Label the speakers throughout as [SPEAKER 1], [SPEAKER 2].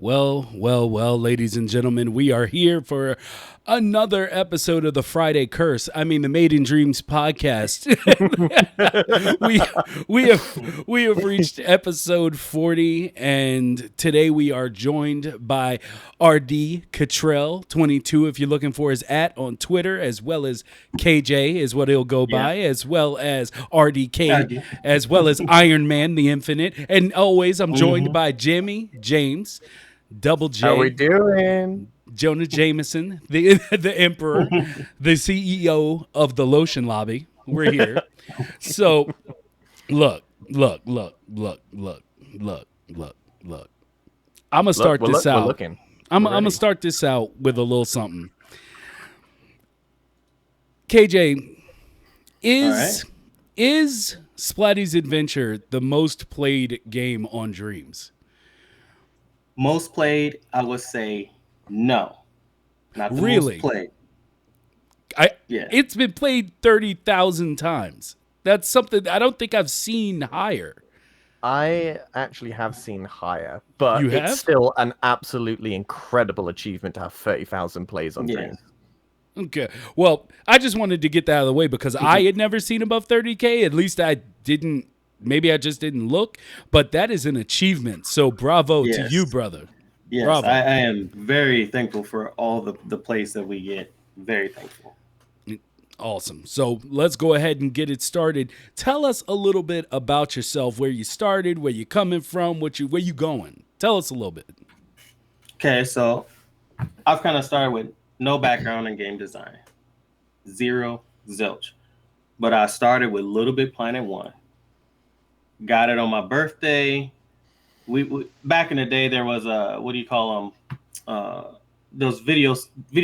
[SPEAKER 1] Well, ladies and gentlemen, we are here for another episode of the Friday Curse. I mean, the Made in Dreams podcast. we we have reached episode 40, and today we are joined by RD Cottrell 22. If you're looking for his on Twitter, as well as KJ is what he'll go by, as well as RDK, as well as Iron Man the Infinite, and always I'm joined by Jimmy James. Double J.
[SPEAKER 2] How we doing?
[SPEAKER 1] Jonah Jameson, the Emperor, the CEO of the Lotion Lobby. We're here. So, look. I'm gonna start this out. I'm gonna start this out with a little something. KJ, is Splatty's Adventure the most played game on Dreams?
[SPEAKER 3] Most played, I would say no. Not the
[SPEAKER 1] really?
[SPEAKER 3] most played.
[SPEAKER 1] It's been played 30,000 times. That's something I don't think I've seen higher.
[SPEAKER 2] I actually have seen higher, but
[SPEAKER 1] You have?
[SPEAKER 2] It's still an absolutely incredible achievement to have 30,000 plays on Dreams.
[SPEAKER 1] Okay. Well, I just wanted to get that out of the way because I had never seen above 30K. At least I didn't. Maybe I just didn't look, but that is an achievement. So bravo to you, brother.
[SPEAKER 3] Yes,
[SPEAKER 1] bravo.
[SPEAKER 3] I am very thankful for all the plays that we get. Very thankful.
[SPEAKER 1] Awesome. So let's go ahead and get it started. Tell us a little bit about yourself, where you started, where you're coming from, where you going. Tell us a little bit.
[SPEAKER 3] Okay, so I've kind of started with no background in game design. Zero, zilch. But I started with Little Big Planet 1. Got it on my birthday. We back in the day there was what do you call them? Those video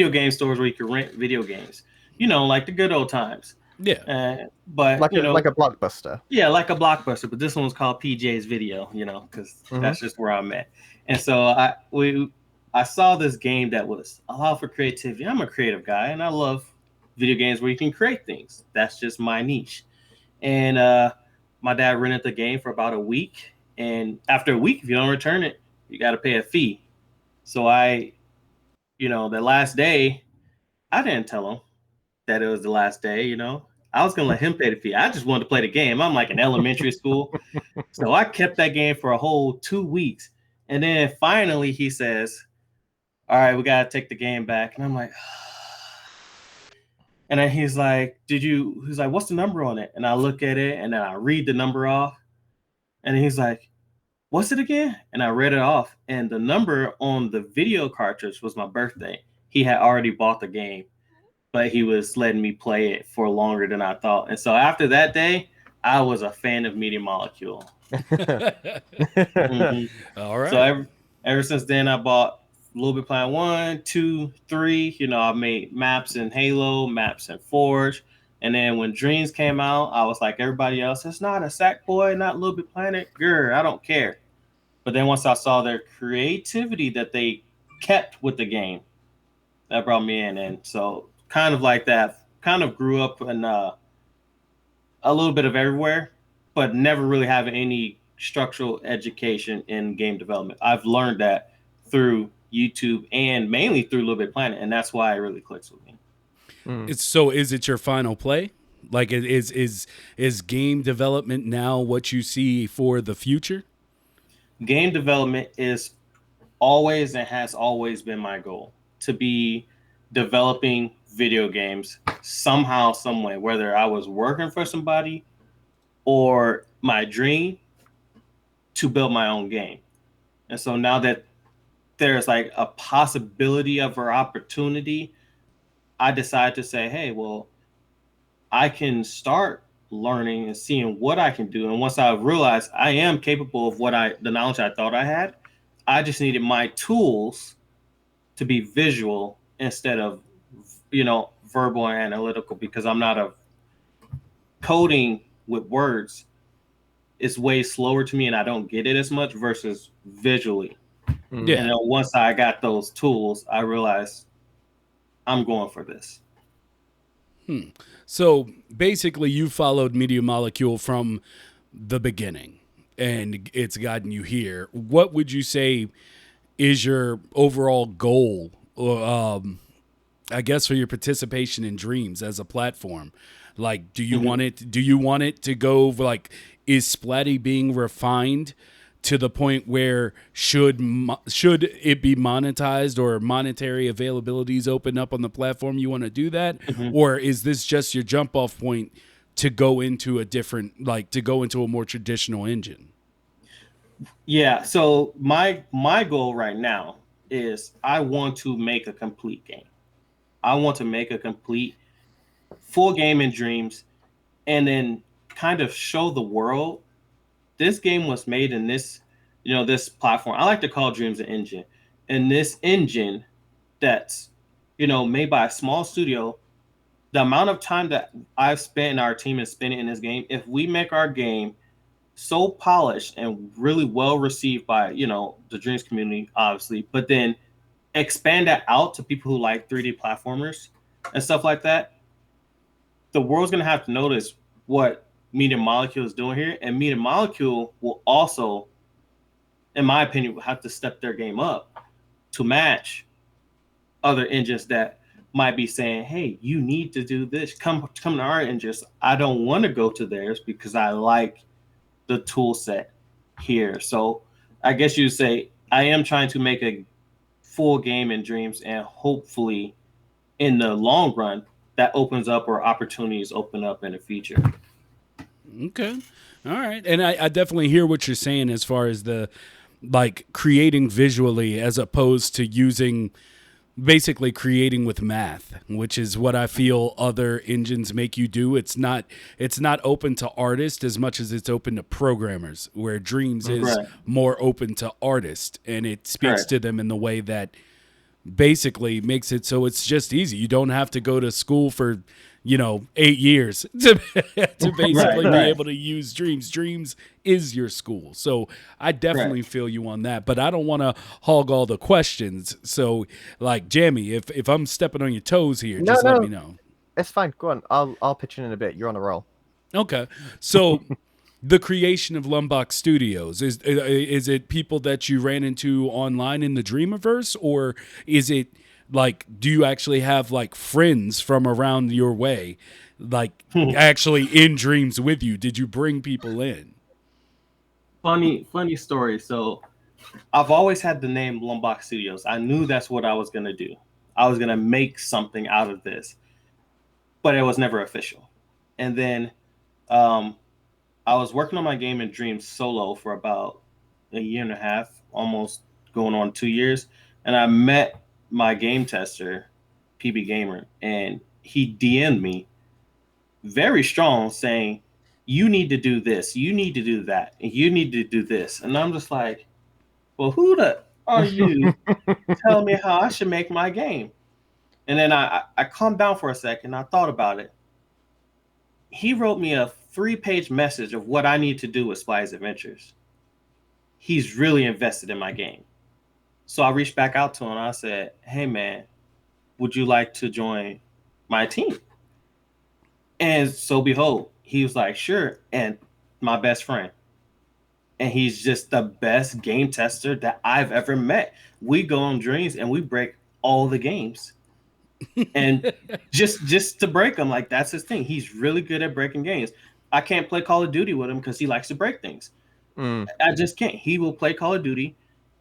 [SPEAKER 3] game stores where you could rent video games. You know, like the good old times.
[SPEAKER 1] Yeah.
[SPEAKER 3] But
[SPEAKER 2] like a Blockbuster.
[SPEAKER 3] Yeah, like a Blockbuster. But this one was called PJ's Video. You know, because that's just where I'm at. And so I saw this game that was allowed for creativity. I'm a creative guy, and I love video games where you can create things. That's just my niche. And my dad rented the game for about a week. And after a week, if you don't return it, you got to pay a fee. So the last day, I didn't tell him that it was the last day, I was going to let him pay the fee. I just wanted to play the game. I'm like in elementary school. So I kept that game for a whole 2 weeks. And then finally he says, all right, we got to take the game back. And I'm like, and then he's like, what's the number on it? And I look at it and then I read the number off. And he's like, what's it again? And I read it off. And the number on the video cartridge was my birthday. He had already bought the game, but he was letting me play it for longer than I thought. And so after that day, I was a fan of Media Molecule.
[SPEAKER 1] All right.
[SPEAKER 3] So ever since then, I bought a Little Bit Planet 1, 2, 3. I've made maps in Halo, maps in Forge. And then when Dreams came out, I was like everybody else, it's not a Sackboy, not Little Bit Planet. Grr, I don't care. But then once I saw their creativity that they kept with the game, that brought me in. And so kind of like that, kind of grew up in a little bit of everywhere, but never really having any structural education in game development. I've learned that through YouTube and mainly through Little Bit Planet, and that's why it really clicks with me.
[SPEAKER 1] So is it your final play? Like, is game development now what you see for the future?
[SPEAKER 3] Game development is always and has always been my goal, to be developing video games somehow, some way, whether I was working for somebody or my dream to build my own game. And so now that there's like a possibility of an opportunity, I decided to say, hey, well, I can start learning and seeing what I can do. And once I realized I am capable of the knowledge I thought I had, I just needed my tools to be visual instead of, verbal and analytical, because I'm not coding with words. It's way slower to me and I don't get it as much versus visually.
[SPEAKER 1] Yeah.
[SPEAKER 3] And then once I got those tools, I realized I'm going for this.
[SPEAKER 1] So basically you followed Media Molecule from the beginning and it's gotten you here. What would you say is your overall goal, I guess, for your participation in Dreams as a platform? Like, do you want it? Do you want it to go like? Is Splatty being refined to the point where should it be monetized or monetary availabilities open up on the platform? You want to do that, or is this just your jump off point to go into a different, like to go into a more traditional engine?
[SPEAKER 3] Yeah. So my goal right now is I want to make a complete game. I want to make a complete full game in Dreams, and then kind of show the world this game was made in this, this platform. I like to call Dreams an engine. And this engine that's, made by a small studio, the amount of time that I've spent and our team has spent in this game, if we make our game so polished and really well received by, the Dreams community, obviously, but then expand that out to people who like 3D platformers and stuff like that, the world's going to have to notice what Media Molecule is doing here. And Media Molecule will also, in my opinion, have to step their game up to match other engines that might be saying, hey, you need to do this. Come to our engines. I don't want to go to theirs because I like the tool set here. So I guess you'd say I am trying to make a full game in Dreams, and hopefully in the long run, that opens up or opportunities open up in the future.
[SPEAKER 1] Okay. All right. And I definitely hear what you're saying as far as the like creating visually as opposed to using basically creating with math, which is what I feel other engines make you do. It's not open to artists as much as it's open to programmers, where Dreams is more open to artists, and it speaks to them in the way that basically makes it so it's just easy. You don't have to go to school for 8 years to basically be able to use Dreams. Dreams is your school. So I definitely feel you on that, but I don't want to hog all the questions. So like Jamie, if I'm stepping on your toes here, let me know.
[SPEAKER 2] It's fine. Go on. I'll pitch in a bit. You're on a roll.
[SPEAKER 1] Okay. So the creation of Lombok Studios, is it people that you ran into online in the Dreamiverse, or is it like, do you actually have like friends from around your way, like actually in Dreams with you? Did you bring people in?
[SPEAKER 3] Funny story. So I've always had the name Lombok Studios. I knew that's what I was going to do. I was going to make something out of this, but it was never official. And then I was working on my game in Dreams solo for about a year and a half, almost going on 2 years. And I met my game tester, PB Gamer, and he DM'd me very strong saying, you need to do this, you need to do that, and you need to do this. And I'm just like, well, who the are you telling me how I should make my game? And then I calmed down for a second. I thought about it. He wrote me a 3-page message of what I need to do with Splatty's Adventures. He's really invested in my game. So I reached back out to him and I said, hey, man, would you like to join my team? And so behold, he was like, sure. And my best friend. And he's just the best game tester that I've ever met. We go on Dreams and we break all the games. And just to break them, like that's his thing. He's really good at breaking games. I can't play Call of Duty with him because he likes to break things. I just can't. He will play Call of Duty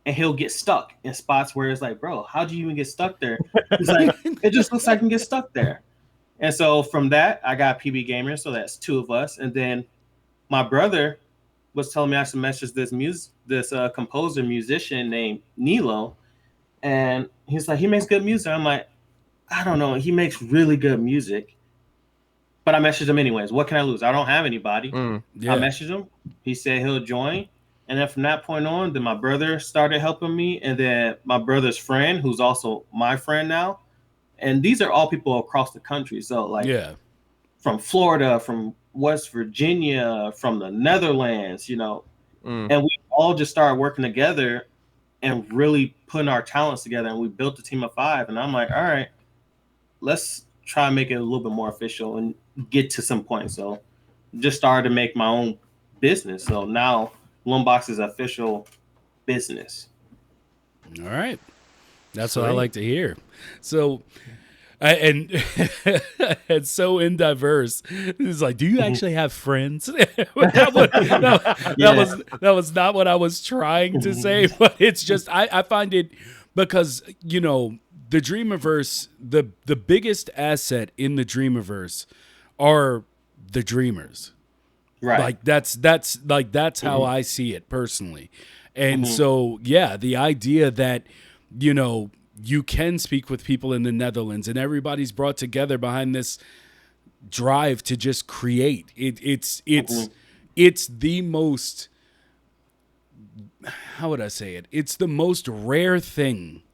[SPEAKER 3] and he'll get stuck in spots where it's like, bro, how'd you even get stuck there? He's like, it just looks like I can get stuck there. And so from that, I got PB Gamer. So that's 2 of us. And then my brother was telling me I should message this composer musician named Nilo. And he's like, he makes good music. I'm like, I don't know. He makes really good music. But I messaged him anyways. What can I lose? I don't have anybody. I messaged him. He said he'll join. And then from that point on, then my brother started helping me. And then my brother's friend, who's also my friend now. And these are all people across the country. So like from Florida, from West Virginia, from the Netherlands, and we all just started working together and really putting our talents together. And we built a team of 5. And I'm like, all right, let's try and make it a little bit more official and get to some point. So just started to make my own business. So now Lombok is official business.
[SPEAKER 1] All right. That's what I like to hear. So, and it's so in diverse. It's like, do you actually have friends? That was not what I was trying to say, but it's just I find it because the Dreamiverse, the biggest asset in the Dreamiverse are the dreamers.
[SPEAKER 3] Right.
[SPEAKER 1] Like that's how I see it personally. And so, yeah, the idea that, you can speak with people in the Netherlands and everybody's brought together behind this drive to just create. It's the most, how would I say it? It's the most rare thing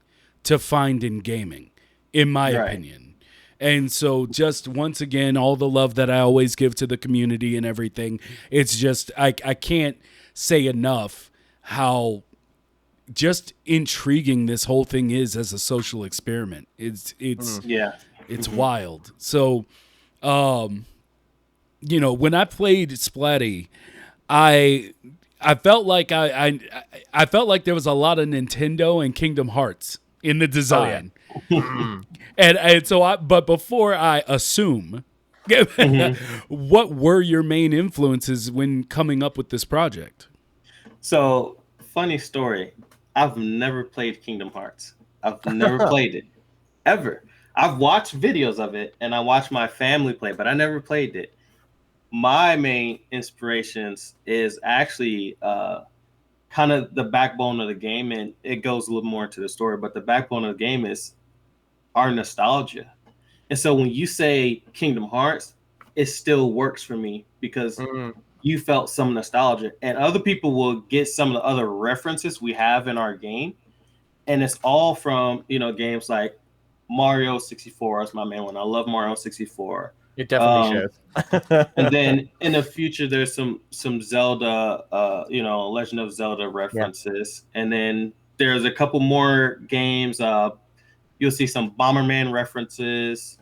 [SPEAKER 1] to find in gaming, in my opinion. And so just once again, all the love that I always give to the community and everything, it's just, I can't say enough how just intriguing this whole thing is as a social experiment. It's wild. So, when I played Splatty, I felt like I felt like there was a lot of Nintendo and Kingdom Hearts in the design. Oh, yeah. and so but before I assume, what were your main influences when coming up with this project?
[SPEAKER 3] So, funny story. I've never played Kingdom Hearts. I've never played it, ever. I've watched videos of it, and I watched my family play, but I never played it. My main inspirations is actually kind of the backbone of the game, and it goes a little more into the story, but the backbone of the game is our nostalgia. And so when you say Kingdom Hearts, it still works for me because you felt some nostalgia, and other people will get some of the other references we have in our game, and it's all from games like Mario 64 is my main one. I love Mario 64.
[SPEAKER 2] It definitely shows.
[SPEAKER 3] And then in the future, there's some Zelda, Legend of Zelda references, and then there's a couple more games. You'll see some Bomberman references,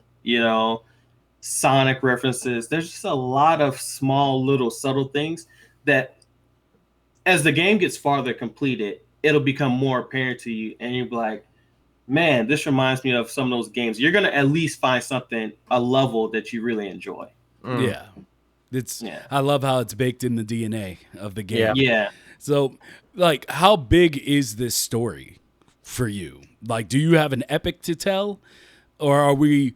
[SPEAKER 3] Sonic references. There's just a lot of small little subtle things that as the game gets farther completed, it'll become more apparent to you, and you'll be like, man, this reminds me of some of those games. You're going to at least find a level that you really enjoy.
[SPEAKER 1] Yeah. I love how it's baked in the DNA of the game.
[SPEAKER 3] Yeah.
[SPEAKER 1] So, like, how big is this story for you? Like, do you have an epic to tell, or are we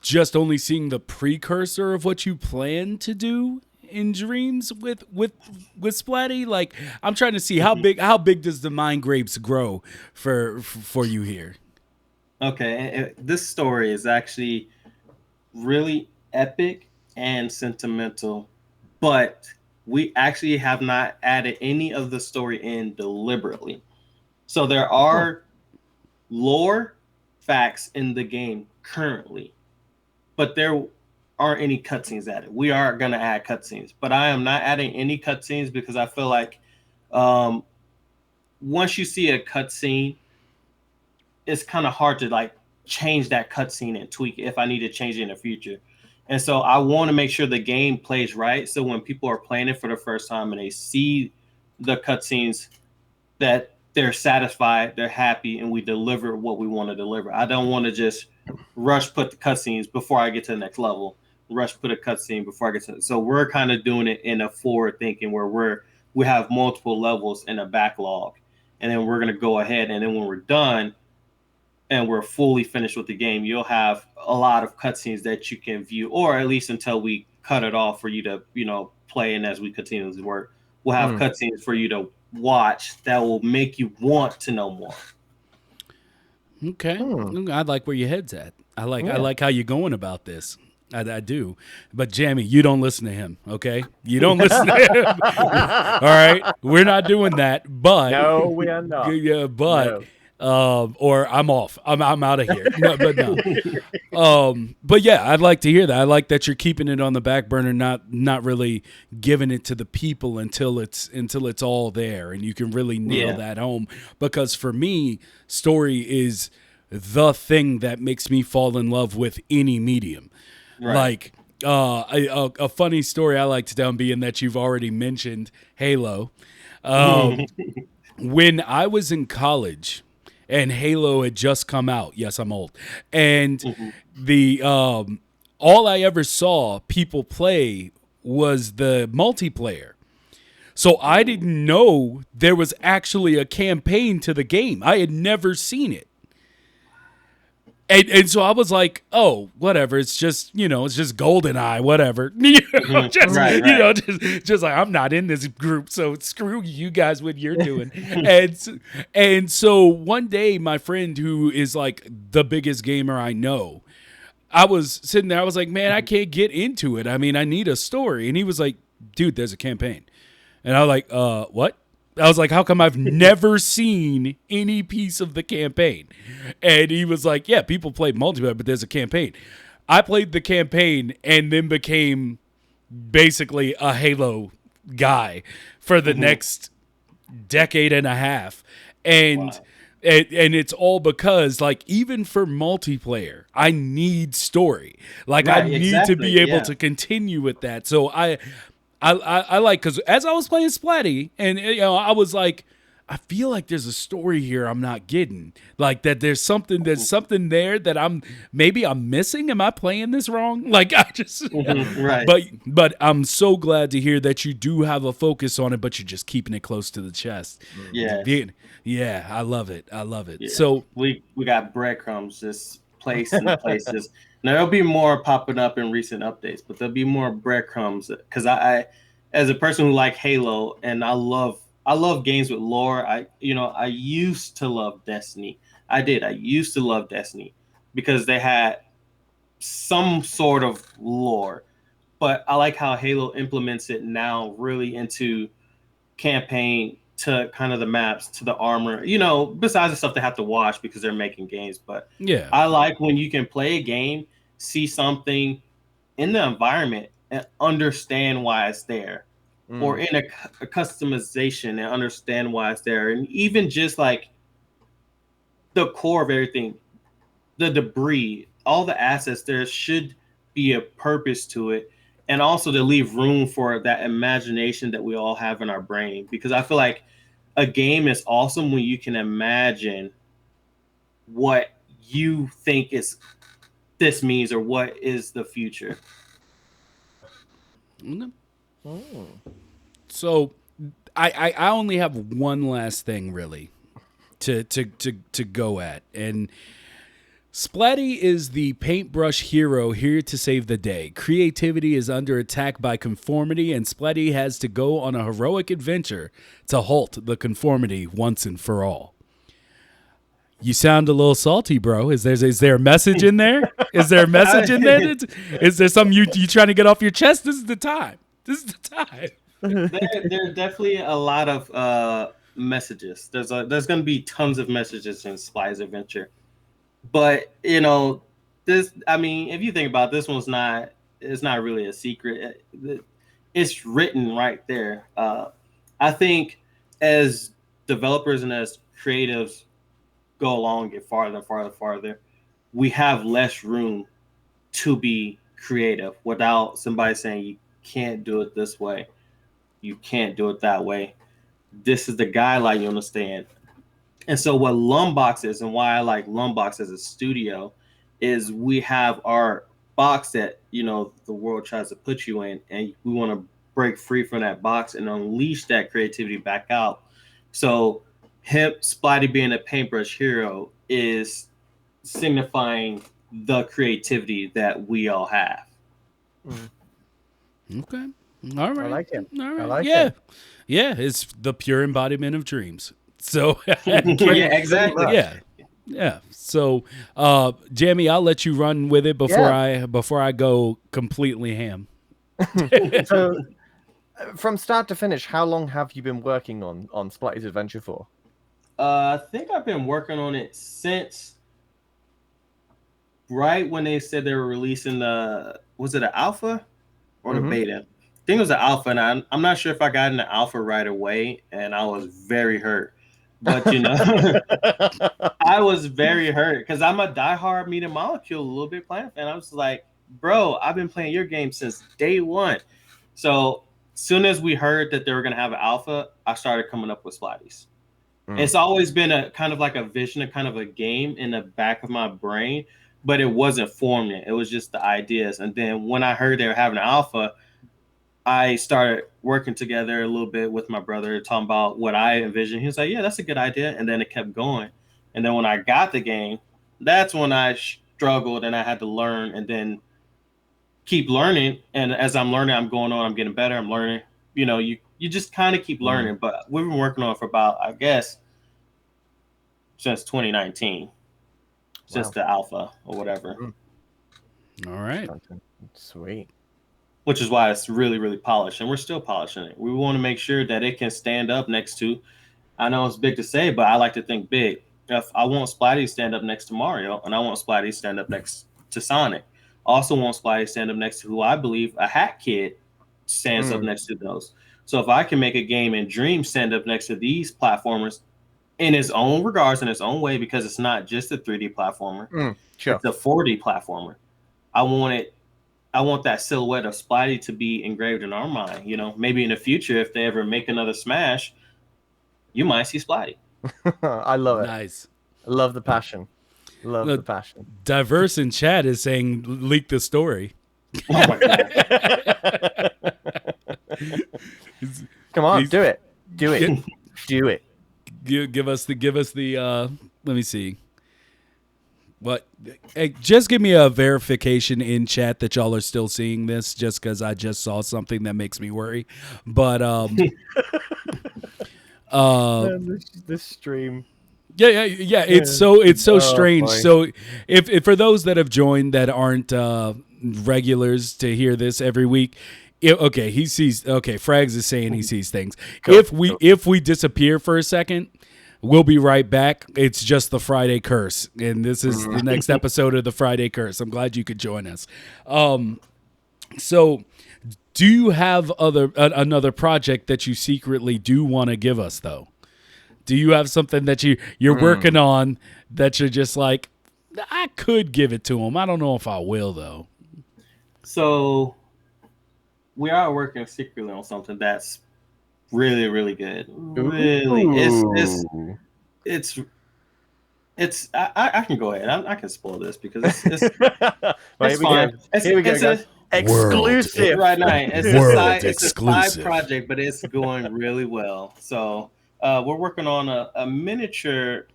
[SPEAKER 1] just only seeing the precursor of what you plan to do in Dreams with Splatty? Like, I'm trying to see how big does the mind grapes grow for you here?
[SPEAKER 3] Okay, this story is actually really epic and sentimental, but we actually have not added any of the story in deliberately. So there are lore facts in the game currently, but there aren't any cutscenes added. We are going to add cutscenes, but I am not adding any cutscenes because I feel like once you see a cutscene, it's kind of hard to change that cutscene and tweak it if I need to change it in the future. And so I want to make sure the game plays right. So when people are playing it for the first time and they see the cutscenes, that they're satisfied, they're happy, and we deliver what we want to deliver. I don't want to just rush put the cutscenes before I get to the next level, rush put a cutscene before I get to. So we're kind of doing it in a forward thinking where we have multiple levels in a backlog, and then we're going to go ahead, and then when we're done and we're fully finished with the game, you'll have a lot of cutscenes that you can view, or at least until we cut it off for you to play. And as we continue to work, we'll have cutscenes for you to watch that will make you want to know more.
[SPEAKER 1] Okay. I like where your head's at. I like how you're going about this. I do. But Jamie, you don't listen to him, okay? You don't listen to him. All right? We're not doing that. But
[SPEAKER 2] no, we are not.
[SPEAKER 1] Yeah, but or I'm off. I'm out of here. No. But yeah, I'd like to hear that. I like that you're keeping it on the back burner, not really giving it to the people until it's all there and you can really nail that home. Because for me, story is the thing that makes me fall in love with any medium. Right. Like a funny story I like to tell, being that you've already mentioned Halo. When I was in college and Halo had just come out. Yes, I'm old. And
[SPEAKER 3] Mhm.
[SPEAKER 1] the all I ever saw people play was the multiplayer. So I didn't know there was actually a campaign to the game. I had never seen it. And so I was like, oh, whatever. It's just, it's just GoldenEye, whatever.
[SPEAKER 3] Right, right.
[SPEAKER 1] Just like, I'm not in this group, so screw you guys what you're doing. and so one day, my friend who is like the biggest gamer I know, I was sitting there, I was like, man, I can't get into it. I mean, I need a story. And he was like, dude, there's a campaign. And I was like, what? I was like, how come I've never seen any piece of the campaign? And he was like, yeah, people play multiplayer, but there's a campaign. I played the campaign and then became basically a Halo guy for the next decade and a half. And
[SPEAKER 3] Wow.
[SPEAKER 1] and it's all because, like, even for multiplayer, I need story. Like, I
[SPEAKER 3] Right,
[SPEAKER 1] need to be
[SPEAKER 3] exactly,
[SPEAKER 1] able
[SPEAKER 3] yeah.
[SPEAKER 1] to continue with that. So I like, because as I was playing Splatty, and I was like, I feel like there's a story here I'm not getting. Like that there's something there that I'm missing. Am I playing this wrong? Like I just
[SPEAKER 3] Right.
[SPEAKER 1] but I'm so glad to hear that you do have a focus on it, but you're just keeping it close to the chest.
[SPEAKER 3] Yes.
[SPEAKER 1] Yeah, I love it. I love it.
[SPEAKER 3] Yeah.
[SPEAKER 1] So
[SPEAKER 3] We got breadcrumbs just placed in places. Now there'll be more popping up in recent updates, but there'll be more breadcrumbs because I, as a person who like Halo, and I love games with lore. I used to love Destiny. I did. I used to love Destiny because they had some sort of lore. But I like how Halo implements it now really into campaign, to kind of the maps, to the armor, besides the stuff they have to watch because they're making games. But
[SPEAKER 1] yeah.
[SPEAKER 3] I like when you can play a game, see something in the environment and understand why it's there, or in a customization and understand why it's there. And even just like the core of everything, the debris, all the assets, there should be a purpose to it. And also to leave room for that imagination that we all have in our brain. Because I feel like a game is awesome when you can imagine what you think is this means or what is the future.
[SPEAKER 1] So I only have one last thing really to go at, and Splatty is the paintbrush hero here to save the day. Creativity is under attack by conformity, and Splatty has to go on a heroic adventure to halt the conformity once and for all. You sound a little salty, bro. Is there a message in there? Is there a message in there? Is there something you trying to get off your chest? This is the time. This is the time.
[SPEAKER 3] There's definitely a lot of messages. There's going to be tons of messages in Splatty's adventure. But this. I mean, if you think about it, this one's not. It's not really a secret. It's written right there. I think as developers and as creatives go along, get farther and farther, farther, we have less room to be creative without somebody saying you can't do it this way, you can't do it that way. This is the guideline you understand. And so what Lombok is, and why I like Lombok as a studio, is we have our box that the world tries to put you in, and we want to break free from that box and unleash that creativity back out. So him, Splatty being a paintbrush hero, is signifying the creativity that we all have.
[SPEAKER 1] Okay. All right.
[SPEAKER 2] I like him.
[SPEAKER 1] All right.
[SPEAKER 2] I like
[SPEAKER 1] yeah.
[SPEAKER 2] him.
[SPEAKER 1] Yeah, it's the pure embodiment of dreams. So
[SPEAKER 3] Yeah, exactly.
[SPEAKER 1] Yeah. So Jamie, I'll let you run with it before I go completely ham.
[SPEAKER 2] So from start to finish, how long have you been working on Splatty's adventure for?
[SPEAKER 3] I think I've been working on it since right when they said they were releasing was it an alpha or the beta? I think it was an alpha, and I'm not sure if I got in the alpha right away, and I was very hurt. But I was very hurt because I'm a diehard Meat and Molecule, a little bit Planet fan. I was like, bro, I've been playing your game since day one. So soon as we heard that they were gonna have an alpha, I started coming up with Splatties. It's always been a kind of like a vision, a kind of a game in the back of my brain, but it wasn't formed yet. It was just the ideas. And then when I heard they were having an alpha, I started working together a little bit with my brother, talking about what I envisioned. He was like, "Yeah, that's a good idea." And then it kept going. And then when I got the game, that's when I struggled and I had to learn and then keep learning. And as I'm learning, I'm going on, I'm getting better, I'm learning. You just kind of keep learning. But we've been working on it for about, I guess, since 2019, since the alpha or whatever.
[SPEAKER 1] All right.
[SPEAKER 2] Sweet.
[SPEAKER 3] Which is why it's really, really polished, and we're still polishing it. We want to make sure that it can stand up next to, I know it's big to say, but I like to think big. If I want Splatty to stand up next to Mario, and I want Splatty to stand up next to Sonic. I also want Splatty to stand up next to who I believe a Hat Kid stands up next to those. So if I can make a game in Dream stand up next to these platformers in its own regards, in its own way, because it's not just a 3D platformer,
[SPEAKER 2] Sure.
[SPEAKER 3] it's a 4D platformer. I want that silhouette of Splatty to be engraved in our mind. Maybe in the future, if they ever make another Smash, you might see Splatty.
[SPEAKER 2] I love it.
[SPEAKER 1] Nice.
[SPEAKER 2] I love the passion. Love the passion.
[SPEAKER 1] Diverse in chat is saying leak the story.
[SPEAKER 3] Oh my god!
[SPEAKER 2] Come on, do it. Do it. Do it.
[SPEAKER 1] Give us the. Let me see. What? Hey, just give me a verification in chat that y'all are still seeing this, just because I just saw something that makes me worry. But
[SPEAKER 2] this stream.
[SPEAKER 1] Yeah. It's so strange.
[SPEAKER 2] Boy.
[SPEAKER 1] So if for those that have joined that aren't regulars to hear this every week. He sees. Okay, Frags is saying he sees things. If we disappear for a second, we'll be right back. It's just the Friday Curse, and this is the next episode of the Friday Curse. I'm glad you could join us. So, do you have another project that you secretly do want to give us, though? Do you have something that you're working on that you're just like, I could give it to him. I don't know if I will, though.
[SPEAKER 3] So we are working secretly on something that's really, really good. Really, it's. I can go ahead. I can spoil this because it's fine.
[SPEAKER 2] Here we go, guys. Exclusive
[SPEAKER 3] Right now. It's a side project, but it's going really well. So we're working on a miniature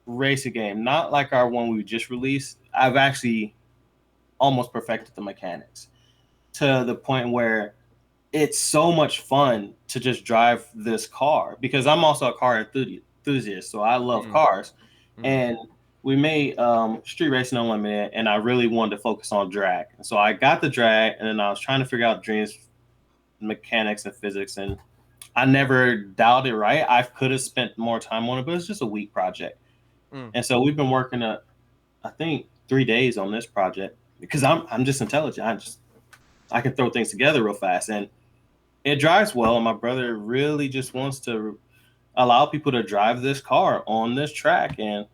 [SPEAKER 3] racing game, not like our one we just released. I've actually almost perfected the mechanics to the point where it's so much fun to just drive this car, because I'm also a car enthusiast, so I love cars. And we made Street Racing Unlimited, and I really wanted to focus on drag. And so I got the drag, and then I was trying to figure out Dream's mechanics and physics, and I never dialed it right. I could have spent more time on it, but it's just a week project. And so we've been working I think 3 days on this project, because I'm just intelligent. I can throw things together real fast, and it drives well. And my brother really just wants to allow people to drive this car on this track. And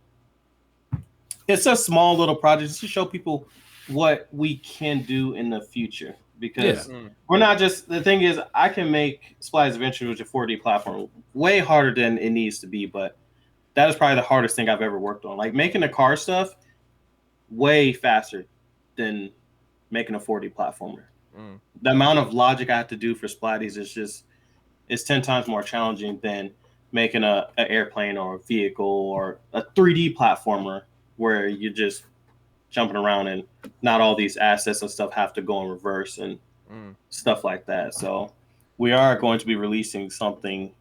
[SPEAKER 3] it's a small little project just to show people what we can do in the future, because we're not just, the thing is, I can make Splatty's Adventure, which is a 4D platform, way harder than it needs to be, but that is probably the hardest thing I've ever worked on. Like making the car stuff way faster than making a 4D platformer. The amount of logic I have to do for Splatties is 10 times more challenging than making an airplane or a vehicle or a 3D platformer where you're just jumping around and not all these assets and stuff have to go in reverse and stuff like that. So we are going to be releasing something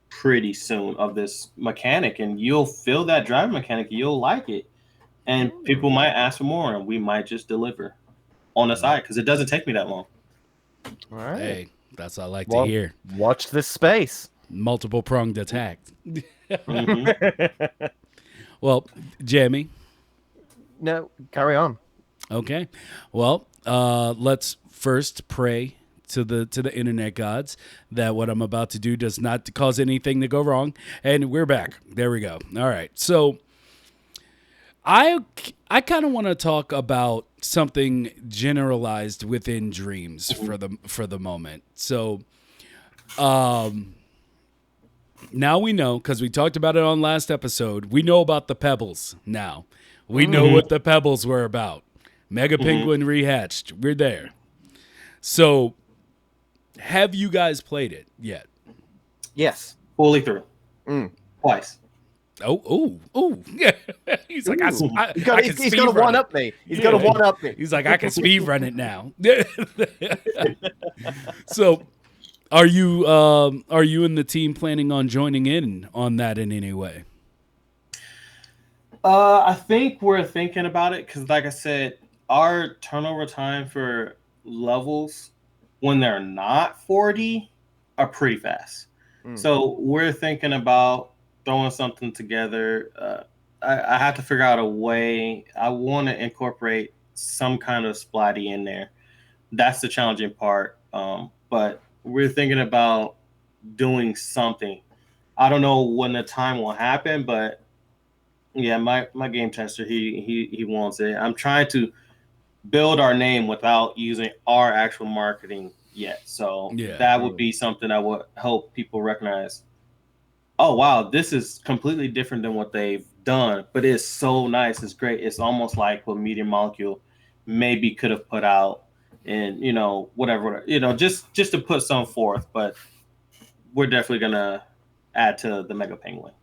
[SPEAKER 3] pretty soon of this mechanic, and you'll feel that driving mechanic. You'll like it, and people might ask for more, and we might just deliver on the side, because it doesn't take me that long.
[SPEAKER 2] All right.
[SPEAKER 1] Hey, that's what I like to hear.
[SPEAKER 2] Watch this space.
[SPEAKER 1] Multiple pronged attack. Well, Jamie.
[SPEAKER 2] No, carry on.
[SPEAKER 1] Okay. Well, let's first pray to the internet gods that what I'm about to do does not cause anything to go wrong. And we're back. There we go. All right. So I kind of want to talk about something generalized within dreams for the moment. So now we know, because we talked about it on last episode, we know about the pebbles now. We know what the pebbles were about. Mega Penguin rehatched. We're there. So, have you guys played it yet?
[SPEAKER 2] Yes.
[SPEAKER 3] Fully through. Twice.
[SPEAKER 1] Oh. He's like,
[SPEAKER 2] He's got to one up me. He's got to one up me.
[SPEAKER 1] He's like, I can speed run it now. So, are you and the team planning on joining in on that in any way?
[SPEAKER 3] I think we're thinking about it because, like I said, our turnover time for levels when they're not 40 are pretty fast. So we're thinking about throwing something together. I have to figure out a way. I want to incorporate some kind of Splatty in there. That's the challenging part. But we're thinking about doing something. I don't know when the time will happen, but yeah, my game tester, he wants it. I'm trying to build our name without using our actual marketing yet. So that would be something I would hope people recognize. Oh, wow, this is completely different than what they've done, but it's so nice. It's great. It's almost like what Media Molecule maybe could have put out and, whatever, just to put some forth. But we're definitely going to add to the Mega Penguin.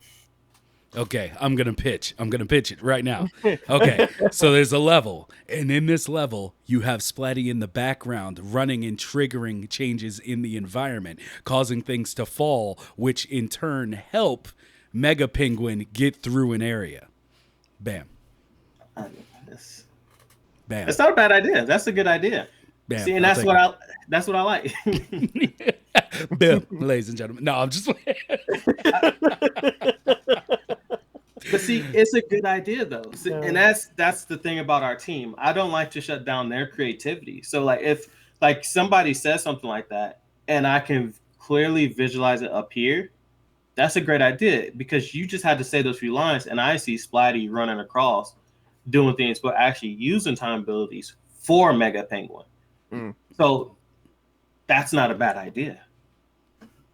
[SPEAKER 1] Okay, I'm going to pitch it right now. Okay, so there's a level, and in this level, you have Splatty in the background running and triggering changes in the environment, causing things to fall, which in turn help Mega Penguin get through an area. Bam.
[SPEAKER 3] Bam.
[SPEAKER 1] It's
[SPEAKER 3] not a bad idea. That's a good idea.
[SPEAKER 1] Bam.
[SPEAKER 3] See, and that's what I like.
[SPEAKER 1] Bam, ladies and gentlemen. No, I'm just
[SPEAKER 3] But see, it's a good idea though, and that's the thing about our team. I don't like to shut down their creativity. So like if somebody says something like that, and I can clearly visualize it up here, that's a great idea because you just had to say those few lines, and I see Splatty running across, doing things, but actually using time abilities for Mega Penguin. So that's not a bad idea,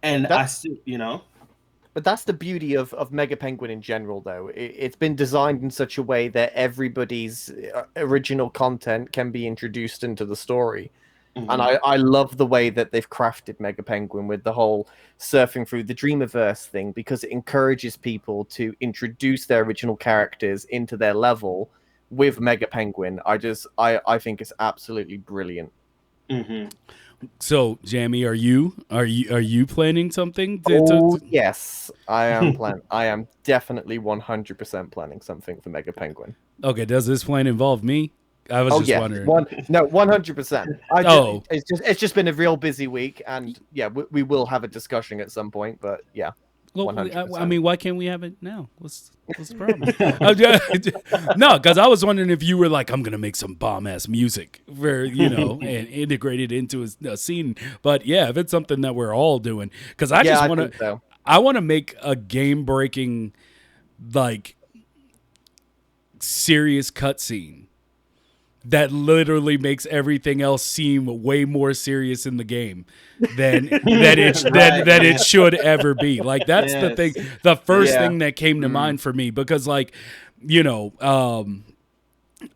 [SPEAKER 3] and I still,
[SPEAKER 2] But that's the beauty of Mega Penguin in general, though. It's been designed in such a way that everybody's original content can be introduced into the story. And I love the way that they've crafted Mega Penguin with the whole surfing through the Dreamiverse thing, because it encourages people to introduce their original characters into their level with Mega Penguin. I think it's absolutely brilliant.
[SPEAKER 1] So, Jamie, are you planning something?
[SPEAKER 2] Yes, I am I am definitely 100% planning something for Mega Penguin.
[SPEAKER 1] Okay, does this plan involve me? I was just wondering.
[SPEAKER 2] 100%. It's just been a real busy week, and we will have a discussion at some point. But yeah.
[SPEAKER 1] Well, I mean, why can't we have it now? What's the problem? No, because I was wondering if you were like, I'm gonna make some bomb ass music for and integrate it into a scene. But yeah, if it's something that we're all doing, because I just want to, I want to make a game breaking, like, serious cutscene that literally makes everything else seem way more serious in the game than it should ever be. Like, that's the thing. The first thing that came to mind for me, because like, a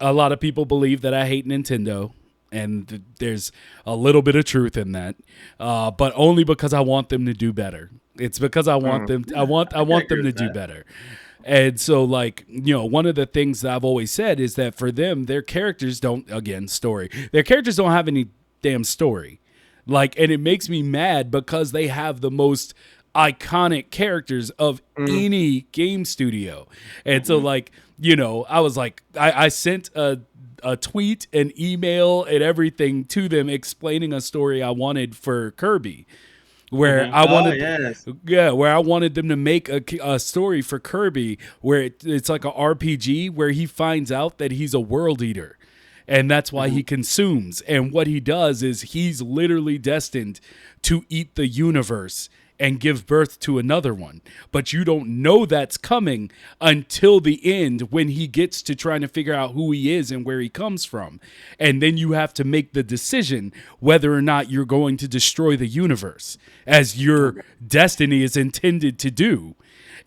[SPEAKER 1] lot of people believe that I hate Nintendo, and there's a little bit of truth in that, but only because I want them to do better. It's because I want them. I want them to do better. And so, like, one of the things that I've always said is that for them, their characters don't, their characters don't have any damn story. Like, and it makes me mad because they have the most iconic characters of any game studio. And so, like, I was like, I sent a tweet, an email, and everything to them explaining a story I wanted for Kirby. Where I wanted them to make a story for Kirby where it's like a RPG where he finds out that he's a world eater, and that's why he consumes. And what he does is he's literally destined to eat the universe and give birth to another one. But you don't know that's coming until the end when he gets to trying to figure out who he is and where he comes from. And then you have to make the decision whether or not you're going to destroy the universe as your destiny is intended to do,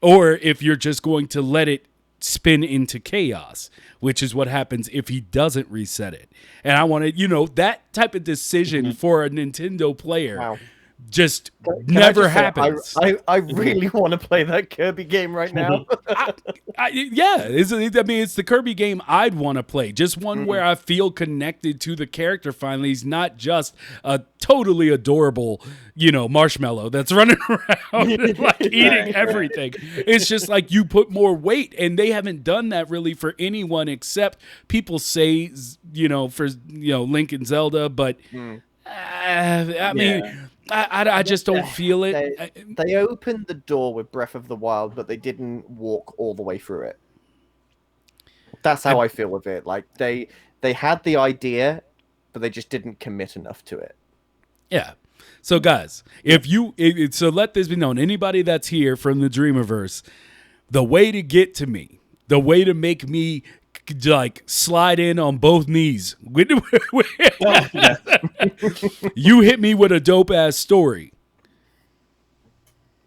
[SPEAKER 1] or if you're just going to let it spin into chaos, which is what happens if he doesn't reset it. And I wanted, that type of decision for a Nintendo player just never happens.
[SPEAKER 2] I really want to play that Kirby game right now.
[SPEAKER 1] It's the Kirby game I'd want to play. Just one where I feel connected to the character finally. He's not just a totally adorable, marshmallow that's running around and eating everything. It's just like you put more weight, and they haven't done that really for anyone except people say, for Link and Zelda, but I just don't feel it.
[SPEAKER 2] They opened the door with Breath of the Wild, but they didn't walk all the way through it. That's how I feel with it. Like they had the idea, but they just didn't commit enough to it.
[SPEAKER 1] Yeah. So guys, so let this be known. Anybody that's here from the Dreamiverse, the way to get to me, the way to make me slide in on both knees. You hit me with a dope ass story.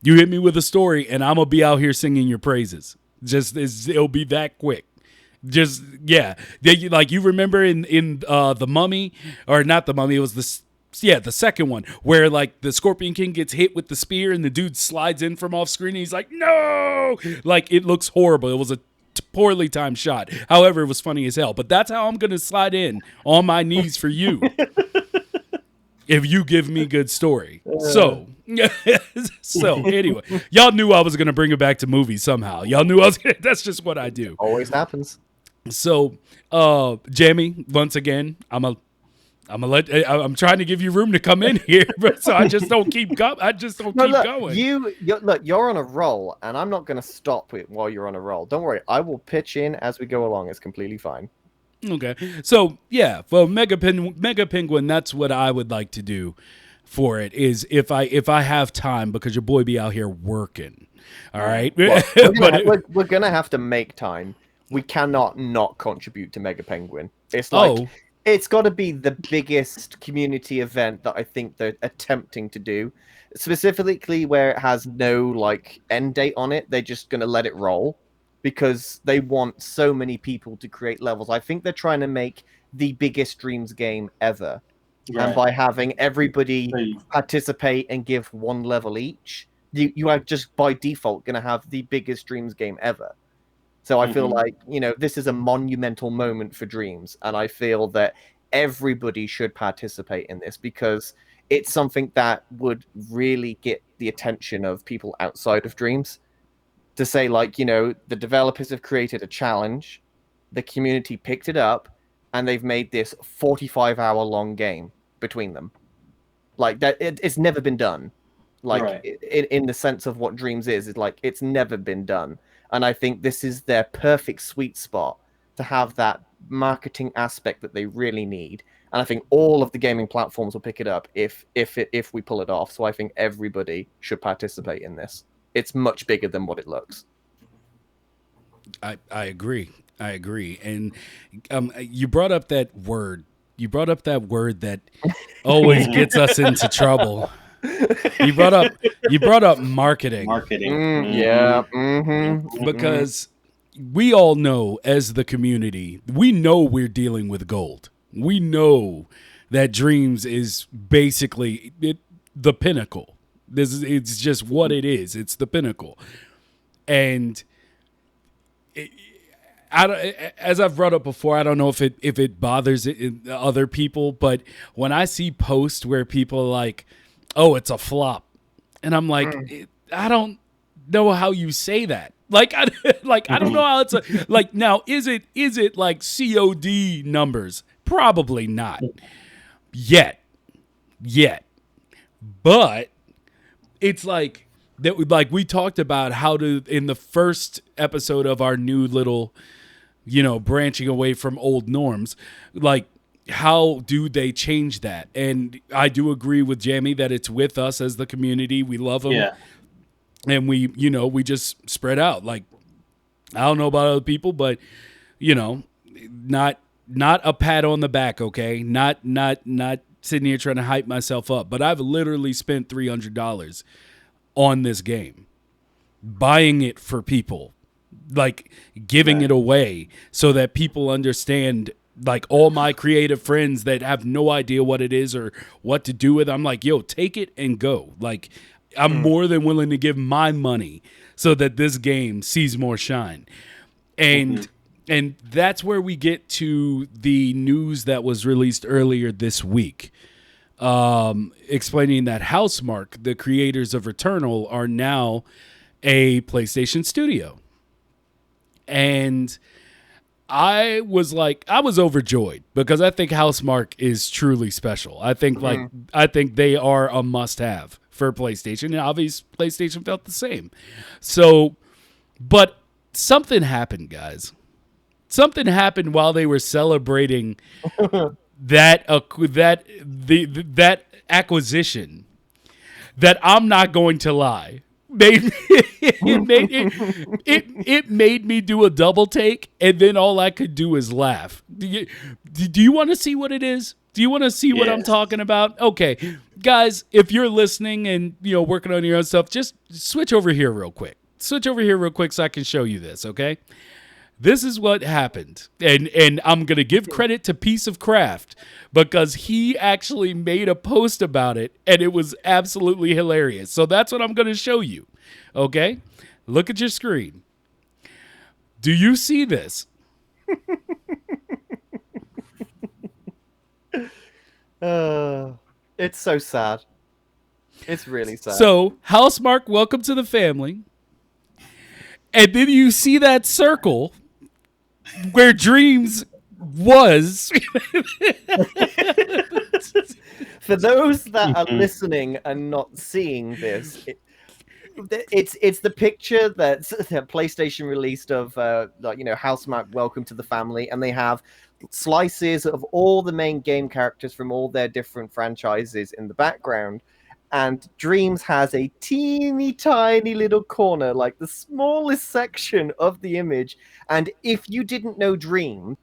[SPEAKER 1] You hit me with a story, and I'm gonna be out here singing your praises. It'll be that quick. You remember in the Mummy, or not the Mummy? It was the second one where the Scorpion King gets hit with the spear, and the dude slides in from off screen. And he's like, no, it looks horrible. It was a poorly timed shot. However, it was funny as hell. But that's how I'm going to slide in on my knees for you if you give me good story. So anyway, y'all knew I was going to bring it back to movies somehow. Y'all knew that's just what I do.
[SPEAKER 2] Always happens.
[SPEAKER 1] So, Jamie, once again, I'm trying to give you room to come in here, so I just don't keep going.
[SPEAKER 2] You're on a roll, and I'm not going to stop it while you're on a roll. Don't worry, I will pitch in as we go along. It's completely fine.
[SPEAKER 1] Okay, so yeah, for Mega Penguin, that's what I would like to do for it. Is if I have time, because your boy be out here working. All right,
[SPEAKER 2] well, we're gonna have to make time. We cannot not contribute to Mega Penguin. It's like. It's got to be the biggest community event that I think they're attempting to do. Specifically where it has no end date on it. They're just going to let it roll because they want so many people to create levels. I think they're trying to make the biggest Dreams game ever. Right. And by having everybody participate and give one level each, you are just by default going to have the biggest Dreams game ever. So I feel like, this is a monumental moment for Dreams. And I feel that everybody should participate in this because it's something that would really get the attention of people outside of Dreams. To say, the developers have created a challenge, the community picked it up, and they've made this 45-hour-long game between them. It's never been done. In the sense of what Dreams is it's never been done. And I think this is their perfect sweet spot to have that marketing aspect that they really need. And I think all of the gaming platforms will pick it up if we pull it off. So I think everybody should participate in this. It's much bigger than what it looks.
[SPEAKER 1] I agree. And you brought up that word. You brought up that word that always gets us into trouble. You brought up marketing.
[SPEAKER 2] Yeah. Mm-hmm.
[SPEAKER 1] Because we all know, as the community, we know we're dealing with gold. We know that Dreams is basically the pinnacle. It's just what it is. It's the pinnacle. And as I've brought up before, I don't know if it bothers other people, but when I see posts where people are like, oh, it's a flop. And I'm like, I don't know how you say that. I don't know how it's now, is it like COD numbers? Probably not yet. But it's that we talked about how to, in the first episode of our new little, branching away from old norms, how do they change that? And I do agree with Jamie that it's with us as the community. We love them.
[SPEAKER 3] Yeah.
[SPEAKER 1] And we just spread out. Like, I don't know about other people, but not a pat on the back, okay? Not sitting here trying to hype myself up, but I've literally spent $300 on this game, buying it for people, like giving it away so that people understand. Like, all my creative friends that have no idea what it is or what to do with, I'm like, yo, take it and go. Like, I'm more than willing to give my money so that this game sees more shine. And and that's where we get to the news that was released earlier this week, explaining that Housemarque, the creators of Returnal, are now a PlayStation studio. And I was overjoyed because I think Housemarque is truly special. I think they are a must-have for PlayStation, and obviously PlayStation felt the same. So, but something happened, guys. Something happened while they were celebrating that acquisition. That, I'm not going to lie, it made me do a double take, and then all I could do is laugh. Do you want to see what it is? Do you want to see what I'm talking about? Okay, guys, if you're listening and working on your own stuff, just switch over here real quick. So I can show you this, okay? This is what happened, and I'm going to give credit to Piece of Craft because he actually made a post about it, and it was absolutely hilarious. So that's what I'm going to show you, okay? Look at your screen. Do you see this?
[SPEAKER 2] It's so sad. It's really sad.
[SPEAKER 1] So, Housemarque, welcome to the family. And then you see that circle where Dreams was.
[SPEAKER 2] For those that are listening and not seeing this, it's the picture that PlayStation released of Housemarque, welcome to the family, and they have slices of all the main game characters from all their different franchises in the background. And Dreams has a teeny tiny little corner, like the smallest section of the image. And if you didn't know Dreams,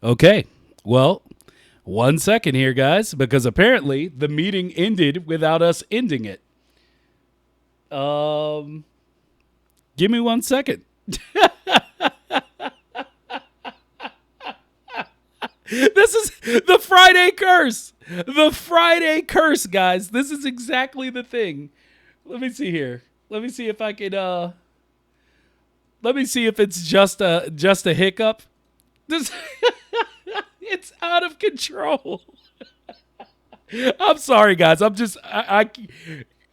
[SPEAKER 1] Okay, well, 1 second here, guys, because apparently the meeting ended without us ending it. Give me 1 second. This is the Friday curse. The Friday curse, guys. This is exactly the thing. Let me see here. Let me see if I can let me see if it's just a hiccup. This it's out of control. I'm sorry, guys. I'm just I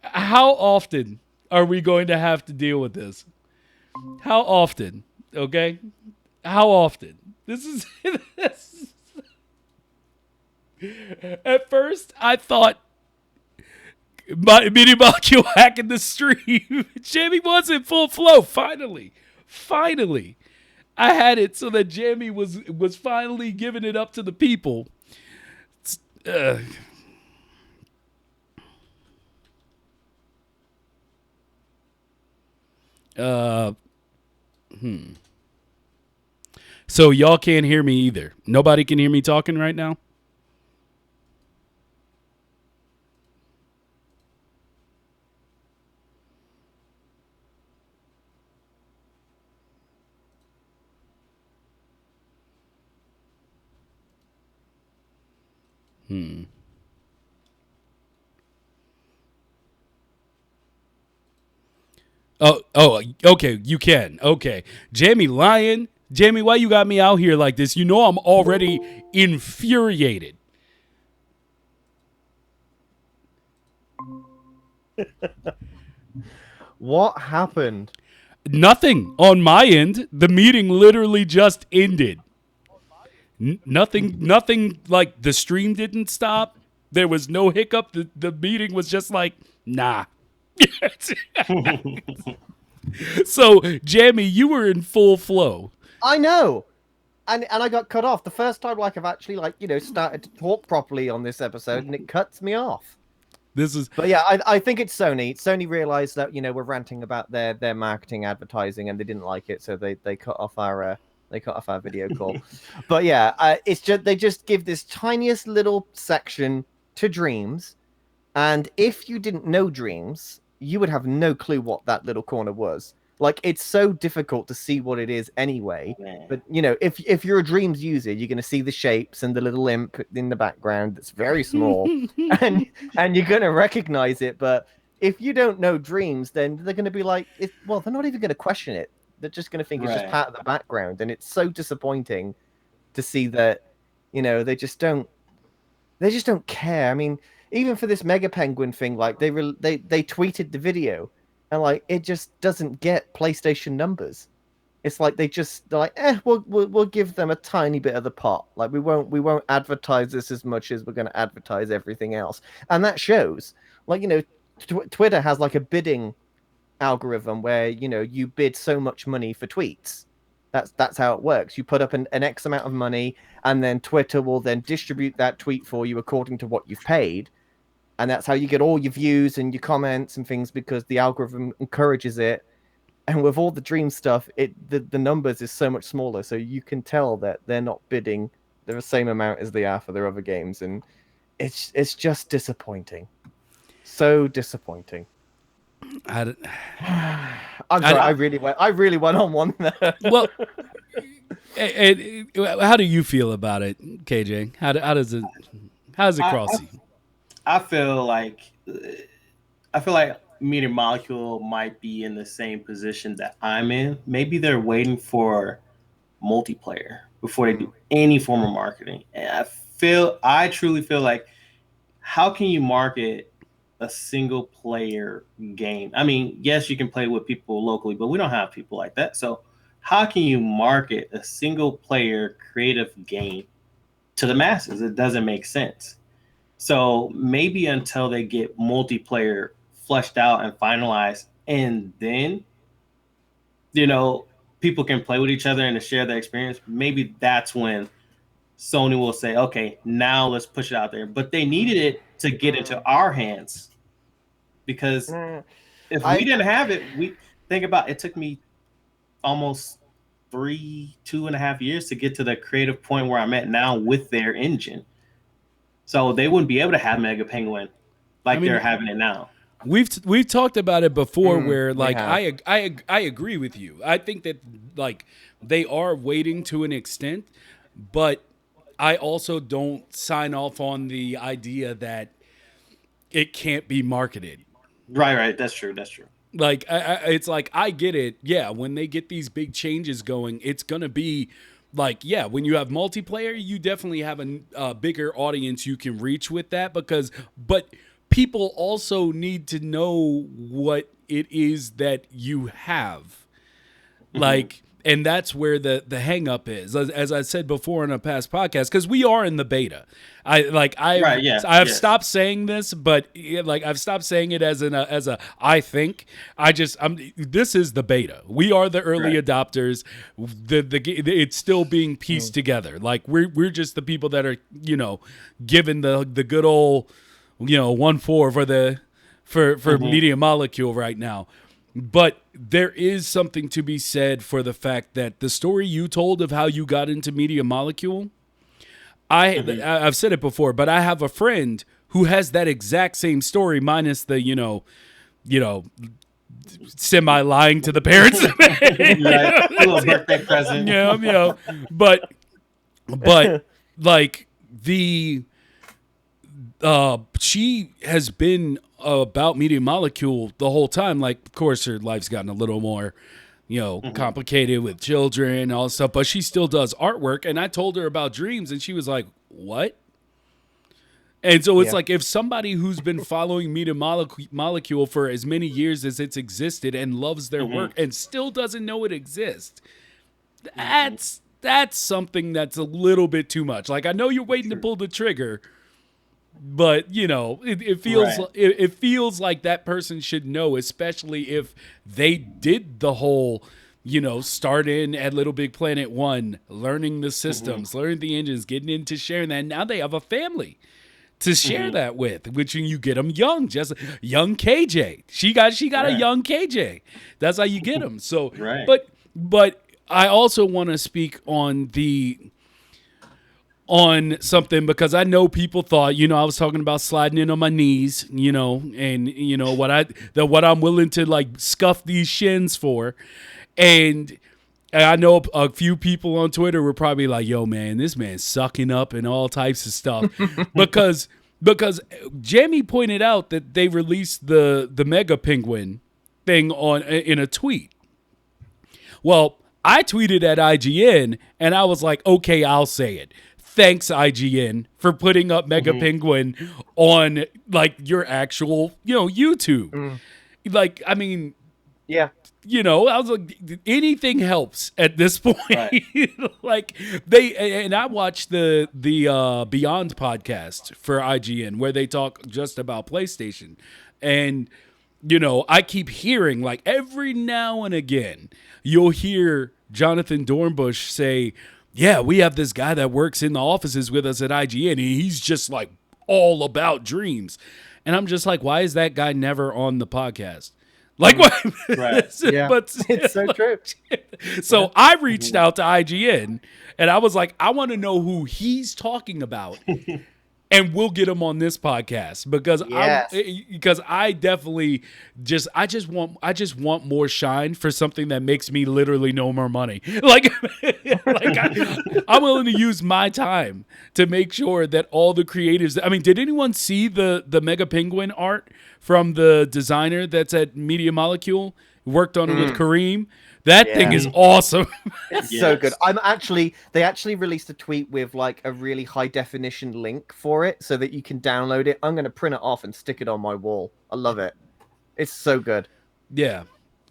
[SPEAKER 1] how often are we going to have to deal with this? How often? Okay? How often? This is At first, I thought my mini molecule hacking the stream. Jamie was in full flow. Finally, I had it so that Jamie was finally giving it up to the people. So y'all can't hear me either. Nobody can hear me talking right now. Oh, okay, you can. Okay. Jamie lying. Jamie, why you got me out here like this? You know I'm already infuriated.
[SPEAKER 2] what happened?
[SPEAKER 1] Nothing on my end. The meeting literally just ended. Nothing like the stream didn't stop. There was no hiccup. The meeting was just like, nah. So, Jamie, you were in full flow.
[SPEAKER 2] I know. And I got cut off the first time. Like I've actually started to talk properly on this episode, and it cuts me off. But yeah, I think it's Sony. Sony realized that we're ranting about their marketing, advertising, and they didn't like it, so they cut off our video call. But yeah, it's just they just give this tiniest little section to Dreams, and if you didn't know Dreams, you would have no clue what that little corner was. Like, it's so difficult to see what it is anyway. But if you're a Dreams user, you're going to see the shapes and the little imp in the background that's very small, and you're going to recognize it. But if you don't know Dreams, then they're going to be like, they're not even going to question it. They're just going to think it's just part of the background, and it's so disappointing to see that they just don't care. I mean, even for this Mega Penguin thing, like they tweeted the video. And like it just doesn't get PlayStation numbers. It's like they're like, we'll give them a tiny bit of the pot. Like we won't advertise this as much as we're going to advertise everything else, and that shows. Like Twitter has like a bidding algorithm where you bid so much money for tweets. That's how it works. You put up an X amount of money, and then Twitter will then distribute that tweet for you according to what you've paid. And that's how you get all your views and your comments and things, because the algorithm encourages it. And with all the Dream stuff, the numbers is so much smaller, so you can tell that they're not bidding the same amount as they are for their other games, and it's just disappointing. So disappointing. I'm sorry, I really went on one there.
[SPEAKER 1] Well, how do you feel about it, KJ? How does it cross you?
[SPEAKER 3] I feel like Meteor Molecule might be in the same position that I'm in. Maybe they're waiting for multiplayer before they do any form of marketing. And I truly feel like, how can you market a single player game? I mean, yes, you can play with people locally, but we don't have people like that. So how can you market a single player creative game to the masses? It doesn't make sense. So maybe until they get multiplayer fleshed out and finalized, and then, people can play with each other and share their experience, maybe that's when Sony will say, okay, now let's push it out there. But they needed it to get into our hands, because if we didn't have it, it took me almost 2.5 years to get to the creative point where I'm at now with their engine. So they wouldn't be able to have Mega Penguin they're having it now.
[SPEAKER 1] We've talked about it before, where like I agree with you. I think that like they are waiting to an extent, but I also don't sign off on the idea that it can't be marketed.
[SPEAKER 3] Right. That's true.
[SPEAKER 1] Like it's like, I get it. Yeah, when they get these big changes going, it's gonna be. Like, yeah, when you have multiplayer, you definitely have a bigger audience you can reach with that, but people also need to know what it is that you have. Like, and that's where the hang up is. As I said before in a past podcast, because we are in the beta. I've stopped saying this, but like I've stopped saying it as a I think. This is the beta. We are the early adopters. It's still being pieced together. Like we're just the people that are given the good old 1-4 for Media Molecule right now. But there is something to be said for the fact that the story you told of how you got into Media Molecule, I've said it before, but I have a friend who has that exact same story, minus the, semi lying to the parents.
[SPEAKER 3] A little birthday present.
[SPEAKER 1] But like she has been about Media Molecule the whole time. Like, of course, her life's gotten a little more, complicated with children and all stuff, but she still does artwork. And I told her about Dreams, and she was like, what? And so it's like, if somebody who's been following Media Molecule for as many years as it's existed and loves their work and still doesn't know it exists, that's something that's a little bit too much. Like, I know you're waiting to pull the trigger, But it feels
[SPEAKER 3] Right.
[SPEAKER 1] it feels like that person should know, especially if they did the whole start in at Little Big Planet 1, learning the systems, learning the engines, getting into sharing that. And now they have a family to share that with, which you get them young, just young KJ. She got a young KJ. That's how you get them. So,
[SPEAKER 3] Right.
[SPEAKER 1] but I also want to speak on something, because I know people thought, I was talking about sliding in on my knees, and what I'm willing to like scuff these shins for. And I know a few people on Twitter were probably like, yo, man, this man's sucking up and all types of stuff. because Jamie pointed out that they released the Mega Penguin thing in a tweet. Well, I tweeted at IGN and I was like, okay, I'll say it. Thanks, IGN, for putting up Mega Penguin on like your actual, YouTube. Like, I mean,
[SPEAKER 2] Yeah.
[SPEAKER 1] I was like, anything helps at this point.
[SPEAKER 3] Right.
[SPEAKER 1] Like I watched the Beyond podcast for IGN where they talk just about PlayStation, and I keep hearing, like, every now and again you'll hear Jonathan Dornbush say, yeah, we have this guy that works in the offices with us at IGN, and he's just like all about Dreams. And I'm just like, why is that guy never on the podcast? Like, what?
[SPEAKER 3] Right.
[SPEAKER 2] Yeah.
[SPEAKER 1] But
[SPEAKER 2] It's so true.
[SPEAKER 1] so I reached out to IGN and I was like, I want to know who he's talking about. And we'll get him on this podcast, because I definitely I just want more shine for something that makes me literally no more money. Like, I'm willing to use my time to make sure that all the creatives. I mean, did anyone see the Mega Penguin art from the designer that's at Media Molecule? Worked on it with Kareem. That thing is awesome.
[SPEAKER 2] It's so good. They actually released a tweet with like a really high definition link for it so that you can download it. I'm going to print it off and stick it on my wall. I love it. It's so good.
[SPEAKER 1] Yeah.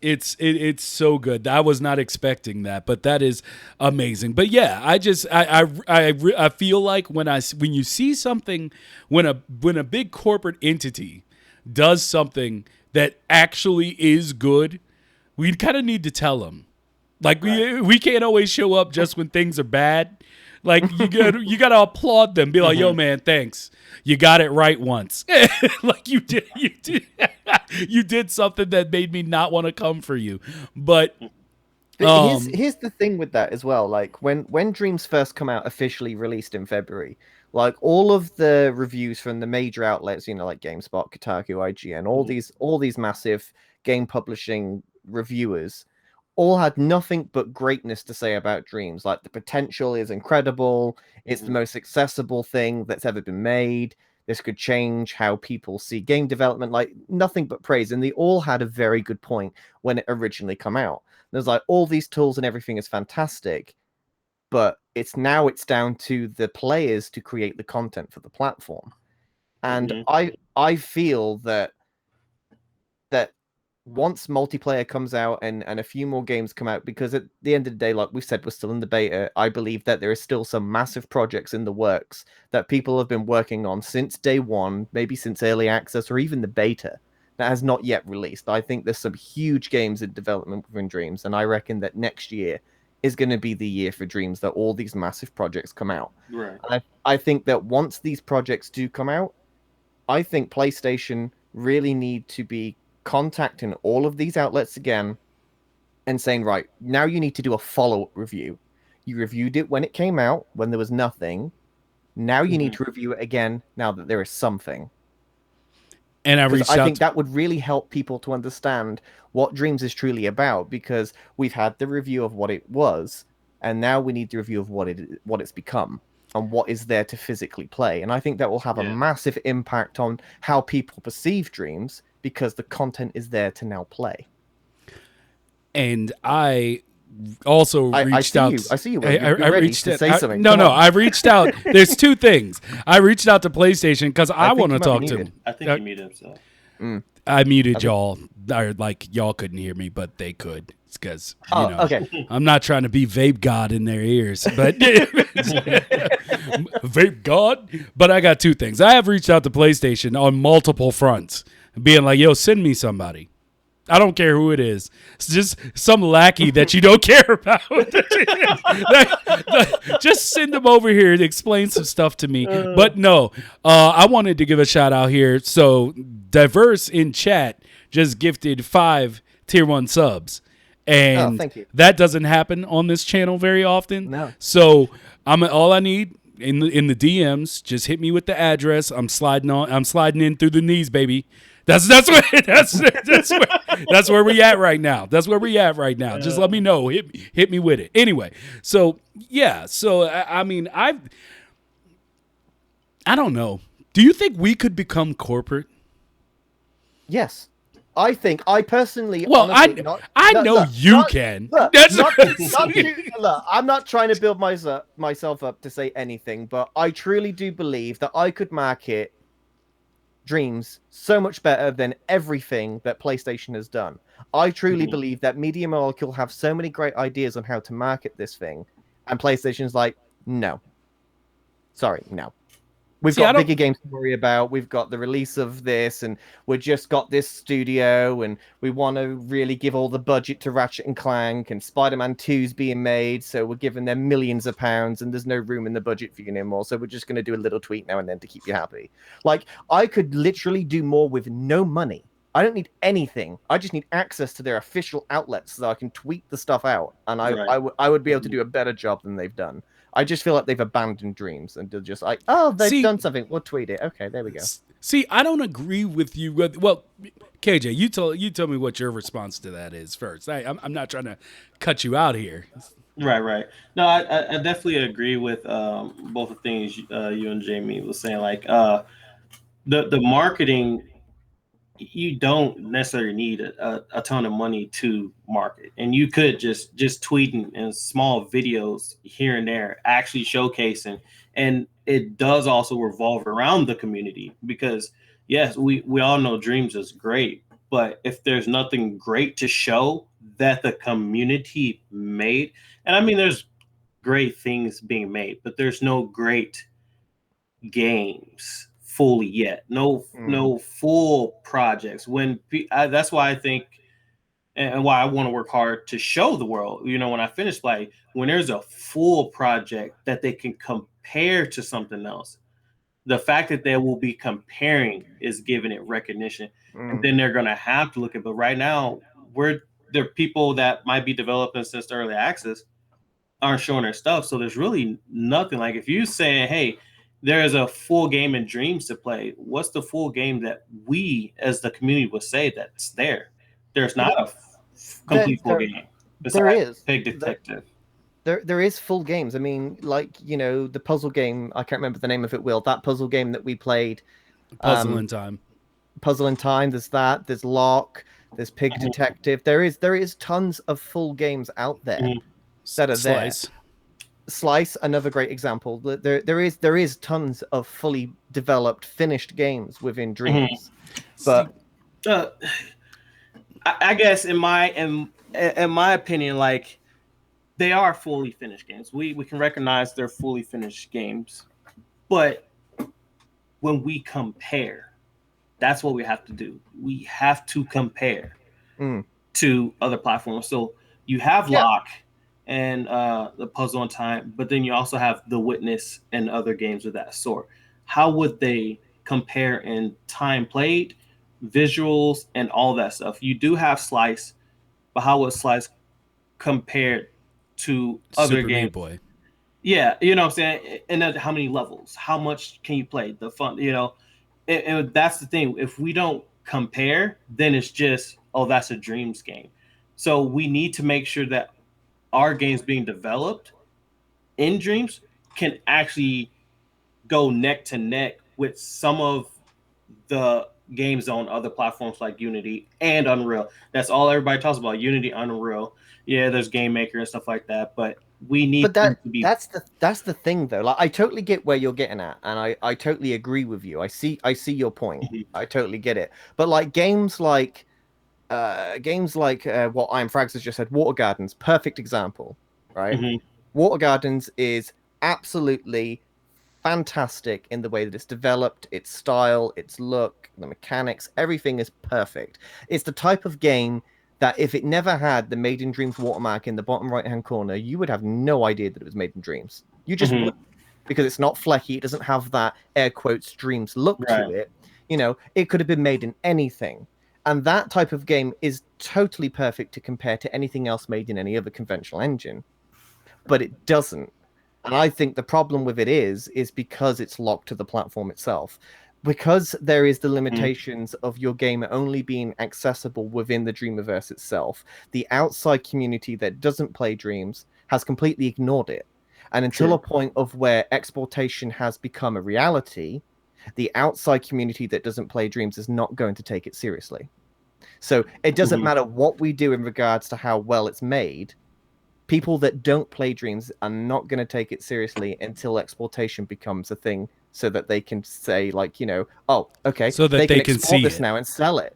[SPEAKER 1] It's so good. I was not expecting that, but that is amazing. But yeah, I feel like when you see something, when a big corporate entity does something that actually is good, we kind of need to tell them. Like, we can't always show up just when things are bad. Like, you got to applaud them. Be like, yo, man, thanks. You got it right once. Like, you did something that made me not want to come for you. But
[SPEAKER 2] here's the thing with that as well. Like, when Dreams first come out, officially released in February, like, all of the reviews from the major outlets, like GameSpot, Kotaku, IGN, all these massive game publishing reviewers all had nothing but greatness to say about Dreams. Like, the potential is incredible. It's the most accessible thing that's ever been made. This could change how people see game development. Like, nothing but praise. And they all had a very good point when it originally come out. There's like, all these tools and everything is fantastic, but it's down to the players to create the content for the platform. And I feel that once multiplayer comes out and a few more games come out, because at the end of the day, like we said, we're still in the beta, I believe that there is still some massive projects in the works that people have been working on since day one, maybe since early access or even the beta, that has not yet released. I think there's some huge games in development within Dreams, and I reckon that next year is going to be the year for Dreams that all these massive projects come out.
[SPEAKER 3] Right.
[SPEAKER 2] I think that once these projects do come out, I think PlayStation really need to be contacting all of these outlets again and saying, right, now you need to do a follow-up review. You reviewed it when it came out, when there was nothing. Now you need to review it again now that there is something.
[SPEAKER 1] And I
[SPEAKER 2] think that would really help people to understand what Dreams is truly about, because we've had the review of what it was, and now we need the review of what it's become and what is there to physically play. And I think that will have a massive impact on how people perceive Dreams, because the content is there to now play.
[SPEAKER 1] And I also reached out.
[SPEAKER 2] I see you. I reached to say something.
[SPEAKER 1] No, I reached out. There's two things. I reached out to PlayStation because I want to talk to them.
[SPEAKER 3] I think you need him. So
[SPEAKER 1] I muted y'all. Or like y'all couldn't hear me, but they could. It's because
[SPEAKER 2] okay.
[SPEAKER 1] I'm not trying to be vape god in their ears, but vape god. But I got two things. I have reached out to PlayStation on multiple fronts, being like, "Yo, send me somebody. I don't care who it is. It's just some lackey that you don't care about. Just send them over here and explain some stuff to me." But no, I wanted to give a shout out here. So Diverse in chat just gifted 5 tier 1 subs. And
[SPEAKER 2] thank you.
[SPEAKER 1] that doesn't happen on this channel very often.
[SPEAKER 2] No.
[SPEAKER 1] So all I need in the DMs, just hit me with the address. I'm sliding in through the knees, baby. That's where we at right now. That's where we at right now. Just let me know. Hit me with it. Anyway, so yeah. So I mean, I don't know. Do you think we could become corporate?
[SPEAKER 2] Yes. I personally.
[SPEAKER 1] Well,
[SPEAKER 2] honestly,
[SPEAKER 1] you can.
[SPEAKER 2] Look, I'm not trying to build myself up to say anything, but I truly do believe that I could market Dreams so much better than everything that PlayStation has done. I truly believe that Media Molecule have so many great ideas on how to market this thing, and PlayStation's like, no. Sorry, no. We've got bigger games to worry about. We've got the release of this, and we've just got this studio, and we want to really give all the budget to Ratchet and Clank, and Spider-Man 2's being made, so we're giving them millions of pounds, and there's no room in the budget for you anymore, so we're just going to do a little tweet now and then to keep you happy. Like, I could literally do more with no money. I don't need anything. I just need access to their official outlets so that I can tweet the stuff out, and I would be able to do a better job than they've done. I just feel like they've abandoned Dreams and they're just like, oh, they've done something. We'll tweet it. Okay, there we go.
[SPEAKER 1] See, I don't agree with you. Well, KJ, you tell me what your response to that is first. I'm not trying to cut you out here.
[SPEAKER 3] Right. No, I definitely agree with both the things you and Jamie was saying. Like the marketing, you don't necessarily need a ton of money to market, and you could just tweeting and small videos here and there actually showcasing, and it does also revolve around the community, because yes, we all know Dreams is great, but if there's nothing great to show that the community made, and I mean there's great things being made, but there's no great games fully yet, no full projects. That's why I think, and why I want to work hard to show the world, when I finish Splatty, when there's a full project that they can compare to something else, the fact that they will be comparing is giving it recognition. And then they're going to have to look at, but right now there are people that might be developing since the early access aren't showing their stuff. So there's really nothing. Like if you say, hey, there's a full game in Dreams to play, what's the full game that we as the community would say that's there? There's not a complete full game.
[SPEAKER 2] There is.
[SPEAKER 3] Pig Detective.
[SPEAKER 2] There is full games. I mean, like, the puzzle game, I can't remember the name of it, Will. That puzzle game that we played.
[SPEAKER 1] Puzzle in Time.
[SPEAKER 2] Puzzle in Time, there's that. There's Lock. There's Pig Detective. There is tons of full games out there that are there. Slice, another great example. There is tons of fully developed, finished games within Dreams, but
[SPEAKER 3] I guess in my opinion, like they are fully finished games. We can recognize they're fully finished games, but when we compare, that's what we have to do. We have to compare to other platforms. So you have Lock and the Puzzle in Time, but then you also have The Witness and other games of that sort. How would they compare in time played, visuals, and all that stuff? You do have Slice, but how would Slice compare to other
[SPEAKER 1] Super
[SPEAKER 3] games?
[SPEAKER 1] Meat Boy.
[SPEAKER 3] Yeah, you know what I'm saying? And then how many levels? How much can you play? The fun, and that's the thing. If we don't compare, then it's just, oh, that's a Dreams game. So we need to make sure that our games being developed in Dreams can actually go neck to neck with some of the games on other platforms like Unity and Unreal. That's all everybody talks about, Unity, Unreal. Yeah, there's Game Maker and stuff like that, but we need
[SPEAKER 2] But
[SPEAKER 3] them to be.
[SPEAKER 2] that's the thing though. Like I totally get where you're getting at, and I totally agree with you. I see your point.
[SPEAKER 3] Mhm,
[SPEAKER 2] I totally get it. But like games like what I Am Frags has just said, Water Gardens, perfect example, right?
[SPEAKER 3] mhm,
[SPEAKER 2] Water Gardens is absolutely fantastic in the way that it's developed, its style, its look, the mechanics, everything is perfect. It's the type of game that if it never had the Made in Dreams watermark in the bottom right hand corner, you would have no idea that it was Made in Dreams. You just
[SPEAKER 3] mhm.
[SPEAKER 2] would, because it's not flecky, it doesn't have that air quotes dreams look to
[SPEAKER 3] Right.
[SPEAKER 2] it. You know, it could have been made in anything. And that type of game is totally perfect to compare to anything else made in any other conventional engine. But it doesn't. And I think the problem with it is because it's locked to the platform itself. Because there is the
[SPEAKER 3] Mhm.
[SPEAKER 2] limitations of your game only being accessible within the Dreamiverse itself, the outside community that doesn't play Dreams has completely ignored it. And until
[SPEAKER 3] True.
[SPEAKER 2] a point of where exportation has become a reality, the outside community that doesn't play Dreams is not going to take it seriously. So it doesn't
[SPEAKER 3] Mhm.
[SPEAKER 2] matter what we do in regards to how well it's made, people that don't play Dreams are not going to take it seriously until exportation becomes a thing so that they can say like, you know, oh, okay,
[SPEAKER 1] So that
[SPEAKER 2] they can
[SPEAKER 1] they can
[SPEAKER 2] export
[SPEAKER 1] see
[SPEAKER 2] this
[SPEAKER 1] it.
[SPEAKER 2] now and sell it.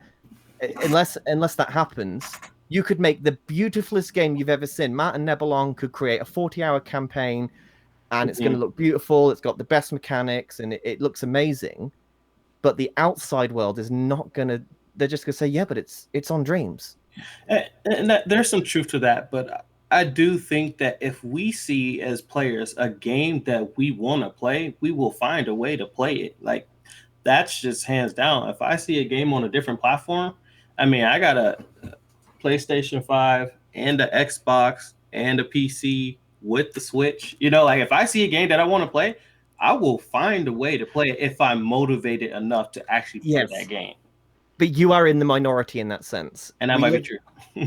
[SPEAKER 2] Unless that happens, you could make the beautifulest game you've ever seen. Martin Nebelong could create a 40-hour campaign and it's going to
[SPEAKER 3] Mhm.
[SPEAKER 2] look beautiful, it's got the best mechanics and it looks amazing, but the outside world is not going to, they're just going to say, yeah, but it's on Dreams.
[SPEAKER 3] And there's some truth to that, but I do think that if we see as players a game that we want to play, we will find a way to play it. Like that's just hands down. If I see a game on a different platform, I mean, I got a PlayStation 5 and a Xbox and a PC with the Switch. You know, like if I see a game that I want to play, I will find a way to play it if I'm motivated enough to actually play that
[SPEAKER 2] Yes,
[SPEAKER 3] game.
[SPEAKER 2] but you are in the minority in that sense.
[SPEAKER 3] And that might be true.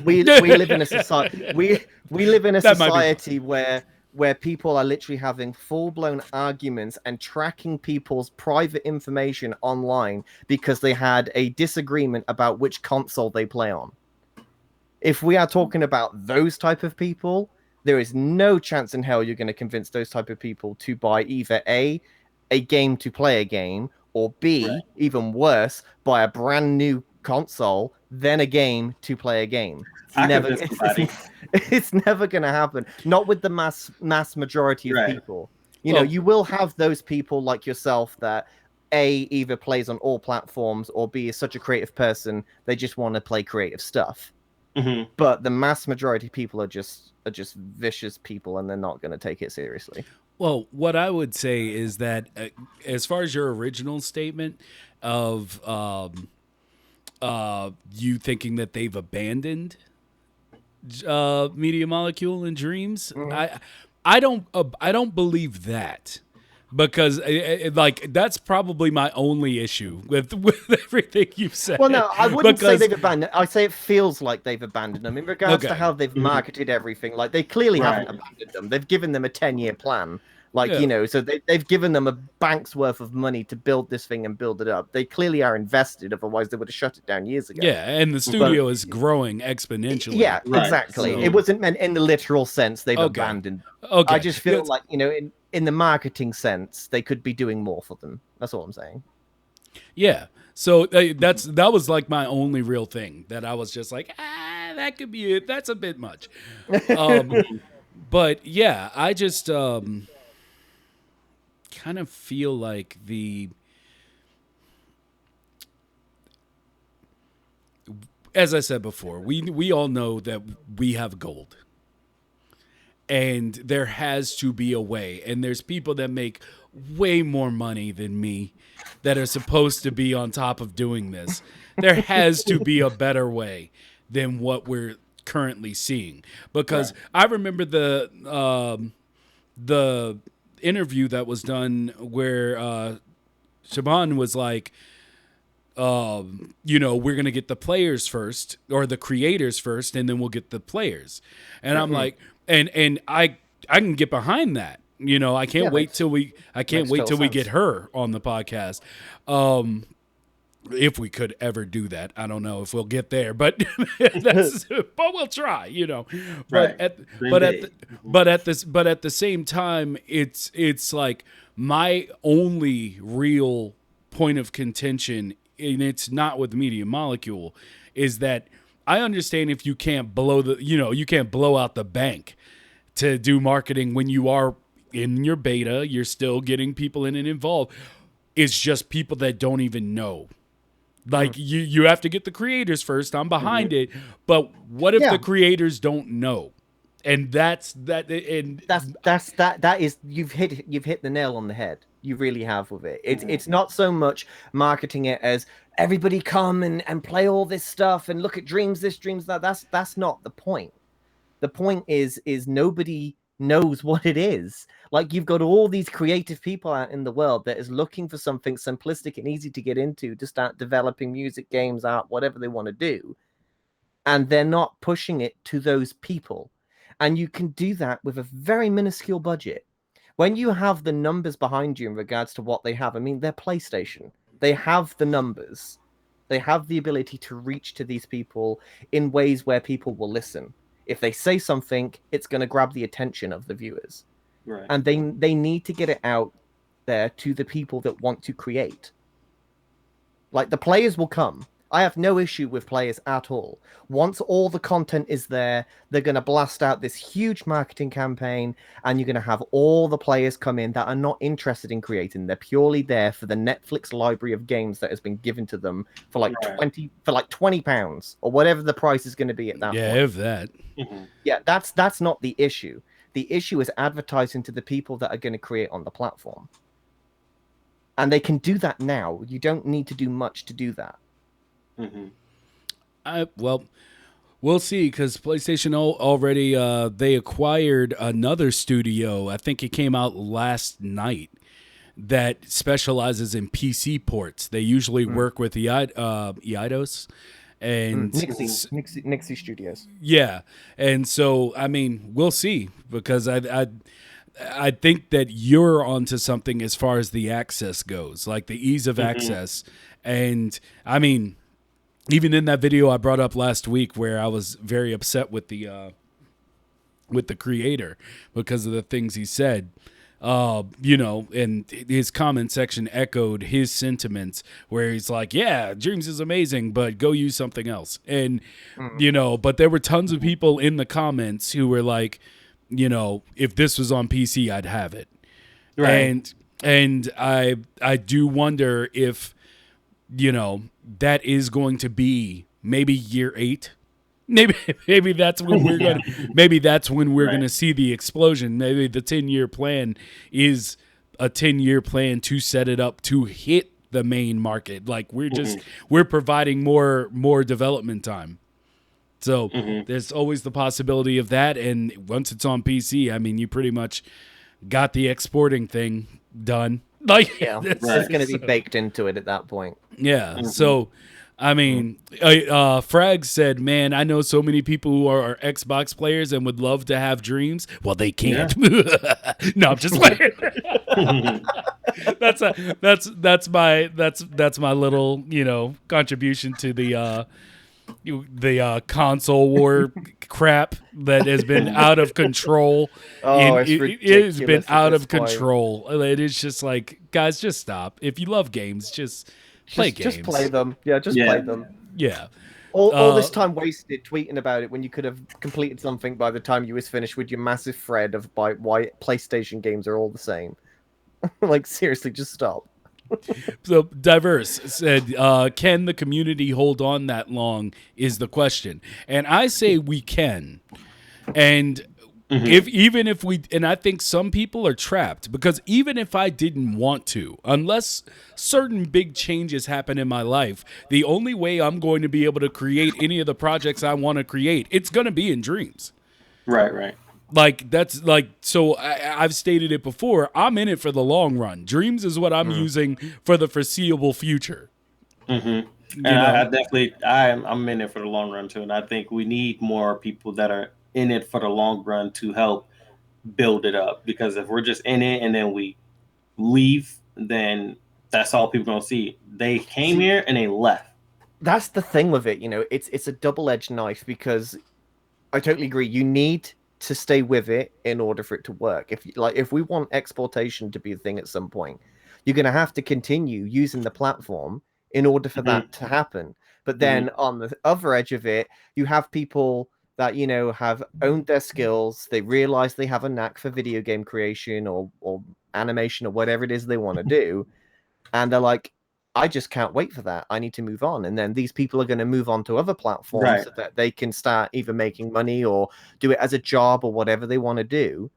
[SPEAKER 2] We live in a society we live in a
[SPEAKER 1] That might be
[SPEAKER 2] society where people are literally having full-blown arguments and tracking people's private information online because they had a disagreement about which console they play on. If we are talking about those type of people, there is no chance in hell you're going to convince those type of people to buy either a game to play a game, or B,
[SPEAKER 3] Right.
[SPEAKER 2] even worse, buy a brand new console, then a game to play a game. It's
[SPEAKER 3] I
[SPEAKER 2] never
[SPEAKER 3] convinced somebody.
[SPEAKER 2] it's never going to happen. Not with the mass majority of
[SPEAKER 3] Right.
[SPEAKER 2] people. You know,
[SPEAKER 1] well.
[SPEAKER 2] you will have those people like yourself that A, either plays on all platforms, or B, is such a creative person they just want to play creative stuff.
[SPEAKER 3] Hmm.
[SPEAKER 2] But the mass majority of people are just vicious people, and they're not going to take it seriously.
[SPEAKER 1] Well, what I would say is that as far as your original statement of you thinking that they've abandoned Media Molecule and Dreams,
[SPEAKER 2] Mhm.
[SPEAKER 1] I don't believe that. Because like that's probably my only issue with everything you've said.
[SPEAKER 2] Well, no, I wouldn't say
[SPEAKER 1] because
[SPEAKER 2] they've abandoned. I say it feels like they've abandoned them in regards to
[SPEAKER 1] okay,
[SPEAKER 2] how they've
[SPEAKER 3] Hmm.
[SPEAKER 2] marketed everything. Like they clearly
[SPEAKER 3] Right.
[SPEAKER 2] haven't abandoned them. They've given them a 10-year plan. Like,
[SPEAKER 1] yeah,
[SPEAKER 2] you know, so they've given them a bank's worth of money to build this thing and build it up. They clearly are invested. Otherwise, they would have shut it down years ago.
[SPEAKER 1] yeah, and the
[SPEAKER 2] But
[SPEAKER 1] studio is growing exponentially.
[SPEAKER 2] yeah,
[SPEAKER 3] Right.
[SPEAKER 2] exactly.
[SPEAKER 1] So
[SPEAKER 2] It wasn't meant in the literal sense they've
[SPEAKER 1] okay,
[SPEAKER 2] abandoned. I
[SPEAKER 1] okay,
[SPEAKER 2] just feel like, you know, in the marketing sense, they could be doing more for them. That's all I'm saying.
[SPEAKER 1] yeah. So that was like my only real thing that I was just like, that could be it. That's a bit much.
[SPEAKER 3] Mhm.
[SPEAKER 1] But yeah, I just kind of feel like as I said before, we all know that we have gold. And there has to be a way. And there's people that make way more money than me that are supposed to be on top of doing this. There has to be a better way than what we're currently seeing. Because
[SPEAKER 3] Right.
[SPEAKER 1] I remember the interview that was done where Shaban was like, you know, we're gonna get the players first or the creators first, and then we'll get the players. And I'm
[SPEAKER 2] Mhm.
[SPEAKER 1] like, and I can get behind that. You know, I
[SPEAKER 2] Yeah,
[SPEAKER 1] can't wait till we
[SPEAKER 2] makes
[SPEAKER 1] get
[SPEAKER 2] total
[SPEAKER 1] her
[SPEAKER 2] sense.
[SPEAKER 1] on the podcast. Um, if we could ever do that. I don't know if we'll get there, but but we'll try, you know. But
[SPEAKER 3] Right.
[SPEAKER 1] at the same time, it's like my only real point of contention, and it's not with Media Molecule, is that I understand if you can't you can't blow out the bank to do marketing when you are in your beta, you're still getting people in and involved. It's just people that don't even know. Like you have to get the creators first. I'm behind it, but what if the creators don't know? And that's
[SPEAKER 2] you've hit the nail on the head. You really have with it. It's not so much marketing it as everybody come and play all this stuff and look at dreams this, dreams that. That's not the point. The point is nobody knows what it is. Like, you've got all these creative people out in the world that is looking for something simplistic and easy to get into to start developing music, games, art, whatever they want to do. And they're not pushing it to those people. And you can do that with a very minuscule budget. When you have the numbers behind you in regards to what they have, I mean, they're PlayStation. They have the numbers. They have the ability to reach to these people in ways where people will listen. If they say something, it's going to grab the attention of the viewers.
[SPEAKER 3] Right.
[SPEAKER 2] And they need to get it out there to the people that want to create. Like, the players will come. I have no issue with players at all. Once all the content is there, they're going to blast out this huge marketing campaign, and you're going to have all the players come in that are not interested in creating. They're purely there for the Netflix library of games that has been given to them for like £20 or whatever the price is going to be at that point.
[SPEAKER 1] Yeah, if that.
[SPEAKER 2] Yeah, that's not the issue. The issue is advertising to the people that are going to create on the platform. And they can do that now. You don't need to do much to do that.
[SPEAKER 1] Well, we'll see, because PlayStation already they acquired another studio. I think it came out last night that specializes in PC ports. They usually work with Eidos and
[SPEAKER 2] Nixie Studios.
[SPEAKER 1] Yeah, and so I mean, we'll see, because I think that you're onto something as far as the access goes, like the ease of access, and I mean, even in that video I brought up last week where I was very upset with the creator because of the things he said, you know, and his comment section echoed his sentiments where he's like, yeah, Dreams is amazing, but go use something else. And, you know, but there were tons of people in the comments who were like, you know, if this was on PC, I'd have it. Right. And I do wonder if, you know, that is going to be maybe year 8. Maybe that's when we're going to see the explosion. Maybe the 10-year plan is a 10-year plan to set it up to hit the main market. Like, we're providing more development time. So there's always the possibility of that. And once it's on PC, I mean, you pretty much got the exporting thing done. Like,
[SPEAKER 2] yeah, it's going to be baked into it at that point.
[SPEAKER 1] Yeah. So, I mean, Frag said, man, I know so many people who are Xbox players and would love to have Dreams. Well, they can't. Yeah. No, I'm just playing. that's my little, you know, contribution to the console war crap that has been out of control. It has been out of control. It is just like, guys, just stop. If you love games, just play games.
[SPEAKER 2] Just play them. Yeah, play them.
[SPEAKER 1] Yeah.
[SPEAKER 2] All this time wasted tweeting about it when you could have completed something by the time you was finished with your massive thread of why PlayStation games are all the same. Like, seriously, just stop.
[SPEAKER 1] So Diverse said, can the community hold on that long is the question. And I say we can. And and I think some people are trapped, because even if I didn't want to, unless certain big changes happen in my life, the only way I'm going to be able to create any of the projects I want to create, it's going to be in Dreams.
[SPEAKER 3] Right.
[SPEAKER 1] Like, that's like, so I've stated it before, I'm in it for the long run. Dreams is what I'm using for the foreseeable future.
[SPEAKER 3] And I'm in it for the long run too. And I think we need more people that are in it for the long run to help build it up. Because if we're just in it and then we leave, then That's all people gonna see. They came here and they left.
[SPEAKER 2] That's the thing with it, it's a double-edged knife, because I totally agree. You need to stay with it in order for it to work. If we want exportation to be a thing at some point, you're going to have to continue using the platform in order for that to happen. But then on the other edge of it, you have people that have owned their skills. They realize they have a knack for video game creation or animation or whatever it is they want to do, and they're like, I just can't wait for that. I need to move on. And then these people are going to move on to other platforms so that they can start either making money or do it as a job or whatever they want to do.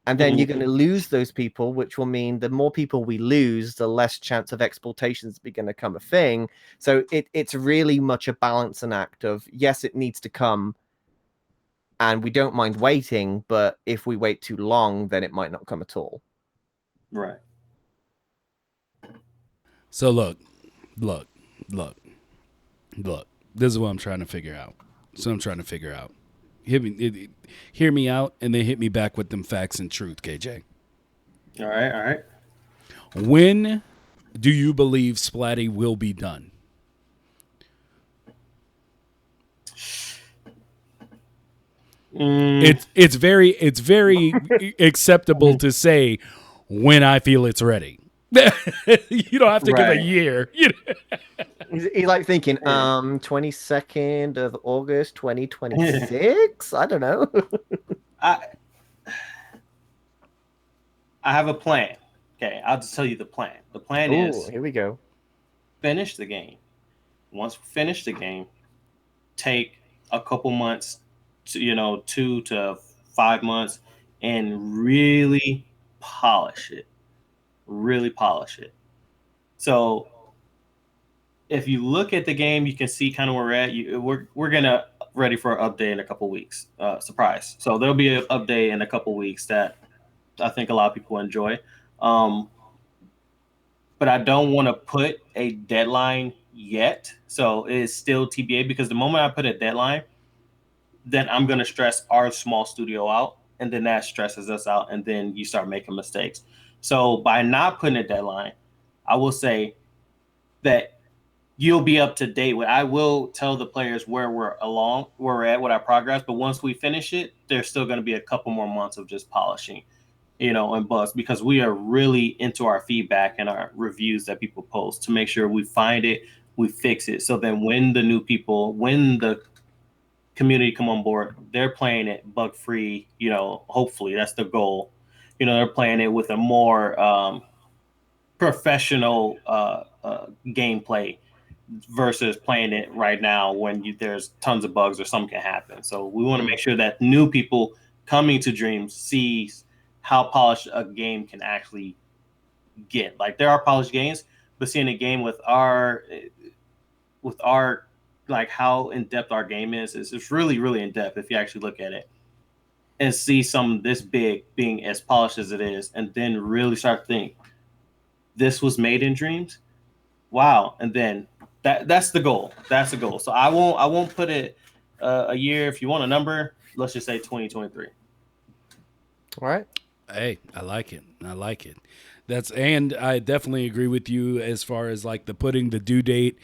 [SPEAKER 2] And then you're going to lose those people, which will mean the more people we lose, the less chance of exportation is going to become a thing. So it's really much a balancing act of, yes, it needs to come and we don't mind waiting, but if we wait too long, then it might not come at all.
[SPEAKER 3] Right.
[SPEAKER 1] So look. This is what I'm trying to figure out. Hear me out, and then hit me back with them facts and truth, KJ.
[SPEAKER 3] All right.
[SPEAKER 1] When do you believe Splatty will be done? It's very acceptable to say when I feel it's ready. You don't have to give a year.
[SPEAKER 2] He's like thinking, 22nd of August, 2026. I don't know.
[SPEAKER 3] I have a plan. Okay, I'll just tell you the plan. The plan is,
[SPEAKER 2] here we go.
[SPEAKER 3] Finish the game. Once we finish the game, take a couple months to 2 to 5 months and really polish it. So if you look at the game, you can see kind of where we're at. We're gonna ready for an update in a couple weeks. Surprise! So there'll be an update in a couple weeks that I think a lot of people enjoy. But I don't want to put a deadline yet. So it's still TBA, because the moment I put a deadline, then I'm gonna stress our small studio out, and then that stresses us out, and then you start making mistakes. So by not putting a deadline, I will say that you'll be up to date with. I will tell the players where we're at with our progress. But once we finish it, there's still going to be a couple more months of just polishing, and bugs, because we are really into our feedback and our reviews that people post to make sure we find it, we fix it. So then when the community come on board, they're playing it bug free. Hopefully that's the goal. They're playing it with a more professional gameplay versus playing it right now when there's tons of bugs or something can happen. So we want to make sure that new people coming to Dreams sees how polished a game can actually get. Like, there are polished games, but seeing a game with our like how in depth our game is it's really, really in depth if you actually look at it and see something this big being as polished as it is, and then really start to think, this was made in Dreams. Wow. And then that's the goal. So I won't put it a year. If you want a number, let's just say 2023.
[SPEAKER 2] All right.
[SPEAKER 1] Hey, I like it. And I definitely agree with you as far as like the putting the due date,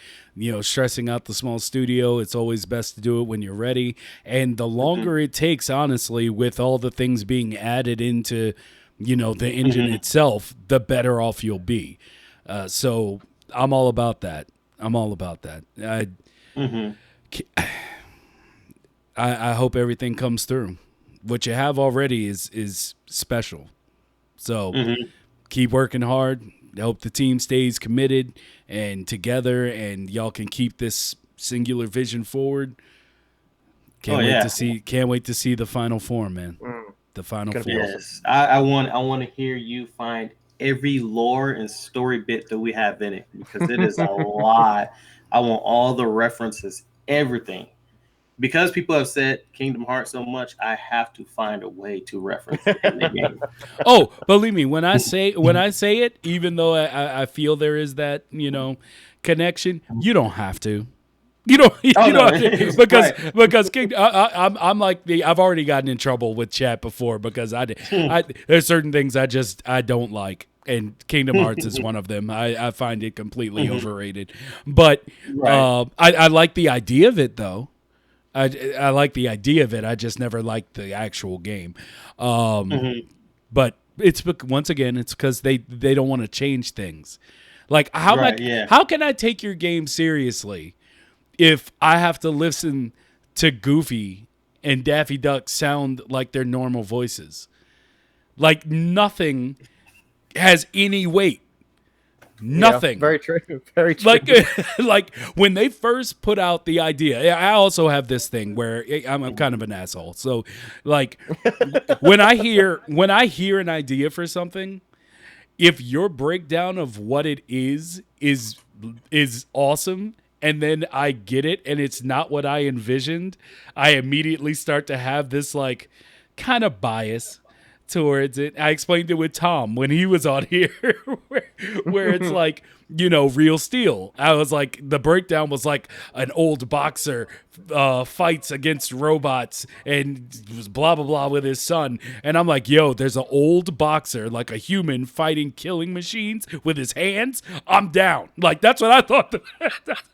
[SPEAKER 1] stressing out the small studio. It's always best to do it when you're ready. And the longer it takes, honestly, with all the things being added into, the engine itself, the better off you'll be. So I'm all about that. I hope everything comes through. What you have already is special. So keep working hard. I hope the team stays committed and together, and y'all can keep this singular vision forward. Can't wait to see the final form, man. The final form.
[SPEAKER 3] Yes, I want to hear you find every lore and story bit that we have in it, because it is a lot. I want all the references, everything. Because people have said Kingdom Hearts so much, I have to find a way to reference it in the game.
[SPEAKER 1] Oh, believe me, when I say it, even though I feel there is that, connection, you don't have to. You don't have to, because I'm like I've already gotten in trouble with chat before because there's certain things I don't like and Kingdom Hearts is one of them. I find it completely overrated. But I like the idea of it, though. I like the idea of it. I just never liked the actual game. But it's once again, it's because they don't want to change things. Like how can I take your game seriously if I have to listen to Goofy and Daffy Duck sound like their normal voices? Like nothing has any weight. Nothing.
[SPEAKER 2] Yeah, very true. Very true.
[SPEAKER 1] Like when they first put out the idea, I also have this thing where I'm kind of an asshole. So like when I hear an idea for something, if your breakdown of what it is awesome, and then I get it and it's not what I envisioned, I immediately start to have this like kind of bias towards it. I explained it with Tom when he was on here where it's like, you know, Real Steel. I was like, the breakdown was like an old boxer fights against robots and blah, blah, blah with his son. And I'm like, yo, there's an old boxer, like a human fighting killing machines with his hands. I'm down. Like, that's what I thought.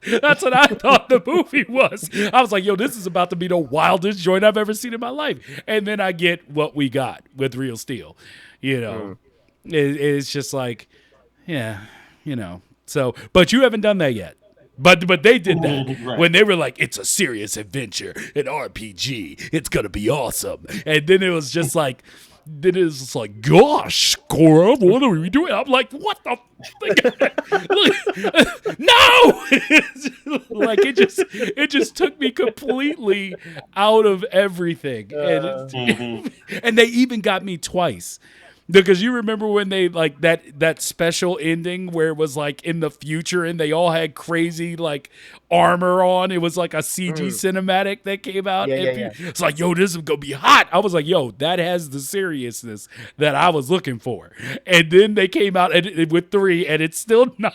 [SPEAKER 1] That's what I thought the movie was. I was like, yo, this is about to be the wildest joint I've ever seen in my life. And then I get what we got with Real Steel. You know, it's just like, yeah. You know, so, but you haven't done that yet. But they did that when they were like, it's a serious adventure, an RPG. It's going to be awesome. And then it was just like, gosh, Cora, what are we doing? I'm like, what the? No! Like it just took me completely out of everything. And they even got me twice. Because you remember when they like that special ending where it was like in the future and they all had crazy like armor on. It was like a CG cinematic that came out. It's like, yo, this is gonna be hot. I was like, yo, that has the seriousness that I was looking for. And then they came out with 3, and it's still not.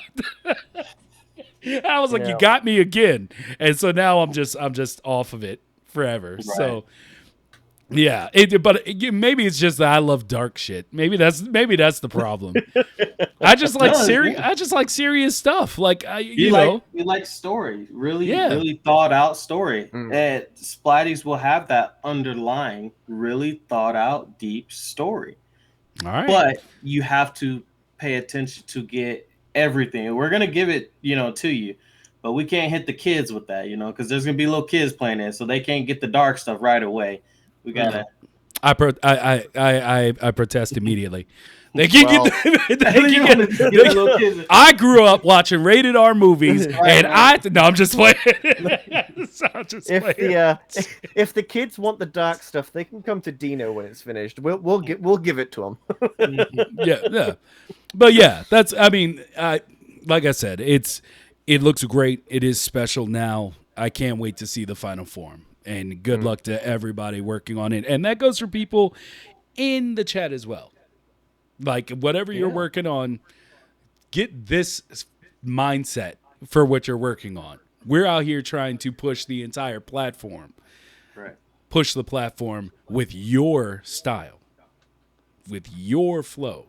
[SPEAKER 1] I was like, you got me again. And so now I'm just off of it forever. Right. So. Yeah, maybe it's just that I love dark shit. Maybe that's the problem. I just like serious stuff. Like you
[SPEAKER 3] like story, really thought out story. And Splatties will have that underlying, really thought out, deep story.
[SPEAKER 1] All right,
[SPEAKER 3] but you have to pay attention to get everything. We're gonna give it, to you. But we can't hit the kids with that, because there's gonna be little kids playing it, so they can't get the dark stuff right away. We gotta.
[SPEAKER 1] I protest immediately. I grew up watching rated R movies, and I'm just playing.
[SPEAKER 2] If the kids want the dark stuff, they can come to Dino when it's finished. We'll give it to them.
[SPEAKER 1] yeah, but yeah, that's. I mean, like I said, it looks great. It is special now. I can't wait to see the final form. And good luck to everybody working on it. And that goes for people in the chat as well. Like, whatever you're working on, get this mindset for what you're working on. We're out here trying to push the entire platform.
[SPEAKER 3] Right.
[SPEAKER 1] Push the platform with your style, with your flow.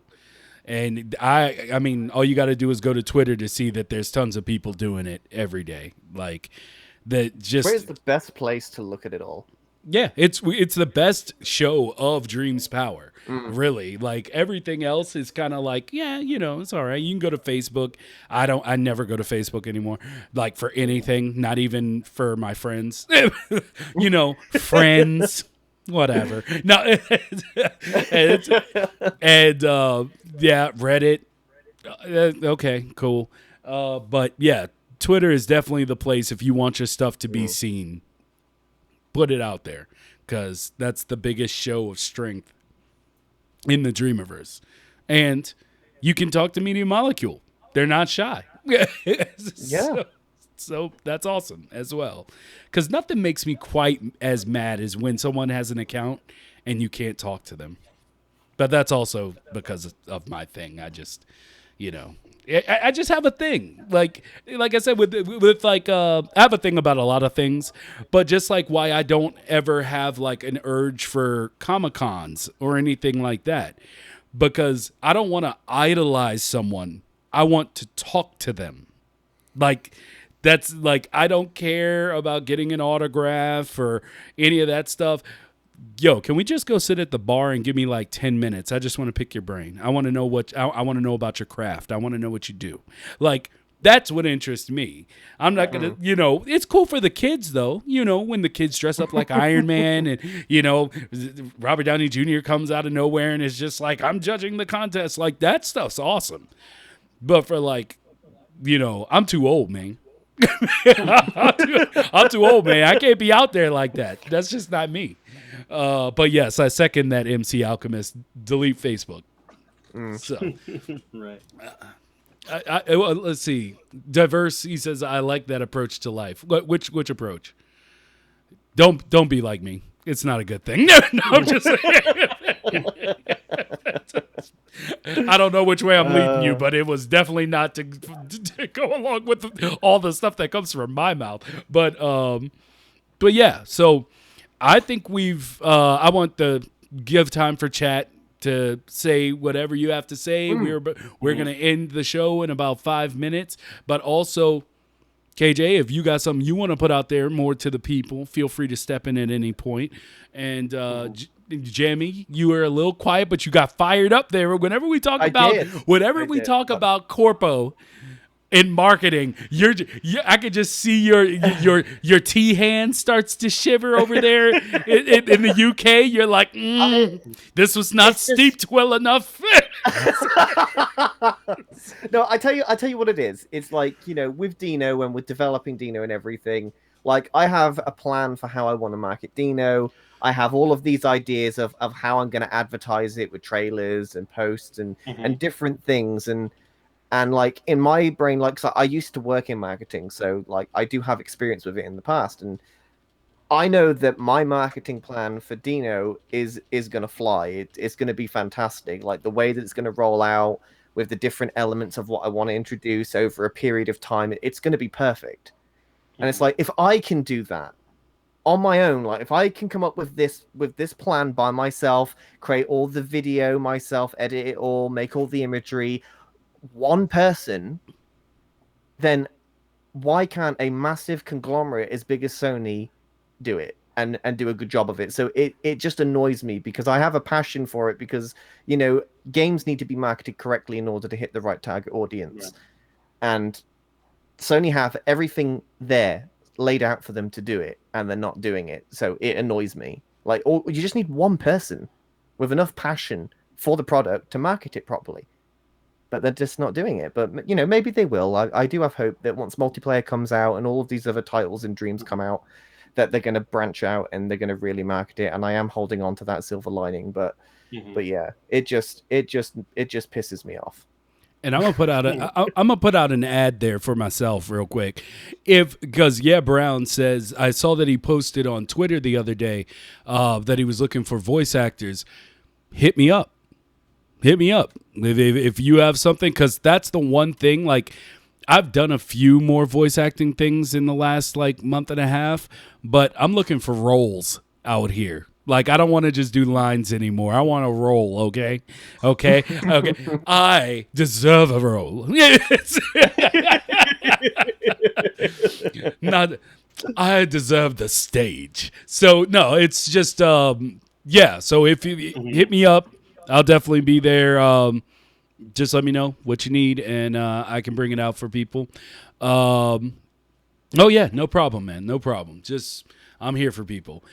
[SPEAKER 1] And I mean, all you got to do is go to Twitter to see that there's tons of people doing it every day. Like, where's
[SPEAKER 2] the best place to look at it all?
[SPEAKER 1] Yeah, it's the best show of Dream's Power, really. Like everything else is kind of like, it's all right. You can go to Facebook. I never go to Facebook anymore. Like for anything, not even for my friends. Friends, whatever. No, Reddit. Okay, cool. But yeah. Twitter is definitely the place if you want your stuff to be seen. Put it out there because that's the biggest show of strength in the Dreamiverse. And you can talk to Media Molecule. They're not shy. So that's awesome as well. Because nothing makes me quite as mad as when someone has an account and you can't talk to them. But that's also because of my thing. I just, I just have a thing, like I said, with I have a thing about a lot of things, but just like why I don't ever have like an urge for Comic-Cons or anything like that, because I don't want to idolize someone. I want to talk to them. Like, that's like, I don't care about getting an autograph or any of that stuff. Yo, can we just go sit at the bar and give me like 10 minutes? I just want to pick your brain. I want to know I want to know about your craft. I want to know what you do. Like, that's what interests me. I'm not going to, it's cool for the kids though. When the kids dress up like Iron Man and, Robert Downey Jr. comes out of nowhere and is just like, I'm judging the contest. Like, that stuff's awesome. But for like, I'm too old, man. I'm too old, man. I can't be out there like that. That's just not me. But yes, I second that MC Alchemist. Delete Facebook. So,
[SPEAKER 3] Right.
[SPEAKER 1] Well, let's see. Diverse. He says, I like that approach to life. Which approach? Don't be like me. It's not a good thing. No, I'm just saying. I don't know which way I'm leading you, but it was definitely not to go along with all the stuff that comes from my mouth. But yeah. So I think I want to give time for chat to say whatever you have to say. We're going to end the show in about 5 minutes, but also, KJ, if you got something you want to put out there more to the people, feel free to step in at any point. And Jamie, you were a little quiet, but you got fired up there. Whenever we talk about corpo in marketing, I could just see your T hand starts to shiver over there in the UK. You're like, this was not steeped well enough.
[SPEAKER 2] No, I tell you what it is. It's like, with Dino, when we're developing Dino and everything, like, I have a plan for how I want to market Dino. I have all of these ideas of how I'm going to advertise it with trailers and posts and different things. And like, in my brain, like, so I used to work in marketing, so like, I do have experience with it in the past, and I know that my marketing plan for Dino is going to fly. It's going to be fantastic. Like, the way that it's going to roll out with the different elements of what I want to introduce over a period of time, it's going to be perfect. And it's like, if I can do that on my own, like, if I can come up with this plan by myself, create all the video myself, edit it all, make all the imagery, one person, then why can't a massive conglomerate as big as Sony do it and do a good job of it? So it just annoys me, because I have a passion for it, because games need to be marketed correctly in order to hit the right target audience. Yeah. And Sony have everything there laid out for them to do it, and they're not doing it. So it annoys me. Like, you just need one person with enough passion for the product to market it properly. But they're just not doing it. But, maybe they will. I do have hope that once multiplayer comes out and all of these other titles and dreams come out, that they're going to branch out and they're going to really market it. And I am holding on to that silver lining. But yeah, it just pisses me off.
[SPEAKER 1] And I'm gonna put out an ad there for myself real quick, because Brown says, I saw that he posted on Twitter the other day that he was looking for voice actors. Hit me up if you have something, because that's the one thing. Like, I've done a few more voice acting things in the last like month and a half, but I'm looking for roles out here. Like, I don't want to just do lines anymore. I want a role, okay? I deserve a role. I deserve the stage. So, no, it's just, so if you hit me up, I'll definitely be there. Just let me know what you need, and I can bring it out for people. No problem, man. No problem. Just, I'm here for people.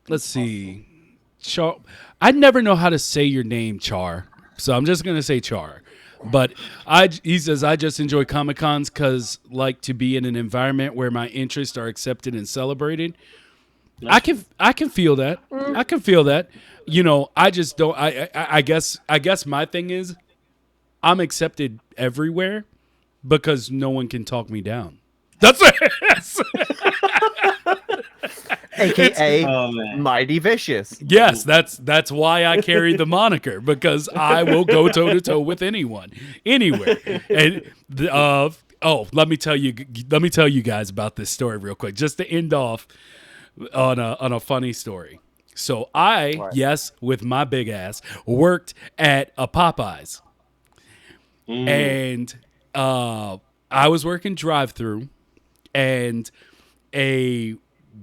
[SPEAKER 1] Let's see. Char. I never know how to say your name, Char. So I'm just going to say Char. But he says, I just enjoy Comic-Cons because like to be in an environment where my interests are accepted and celebrated. I can feel that. I can feel that. I just don't. I guess my thing is, I'm accepted everywhere because no one can talk me down. That's it.
[SPEAKER 2] AKA Mighty Vicious.
[SPEAKER 1] Yes, that's why I carry the moniker, because I will go toe to toe with anyone, anywhere. And let me tell you guys about this story real quick, just to end off on a funny story. So I,
[SPEAKER 2] Right.
[SPEAKER 1] yes, with my big ass, worked at a Popeyes. And I was working drive-through, and a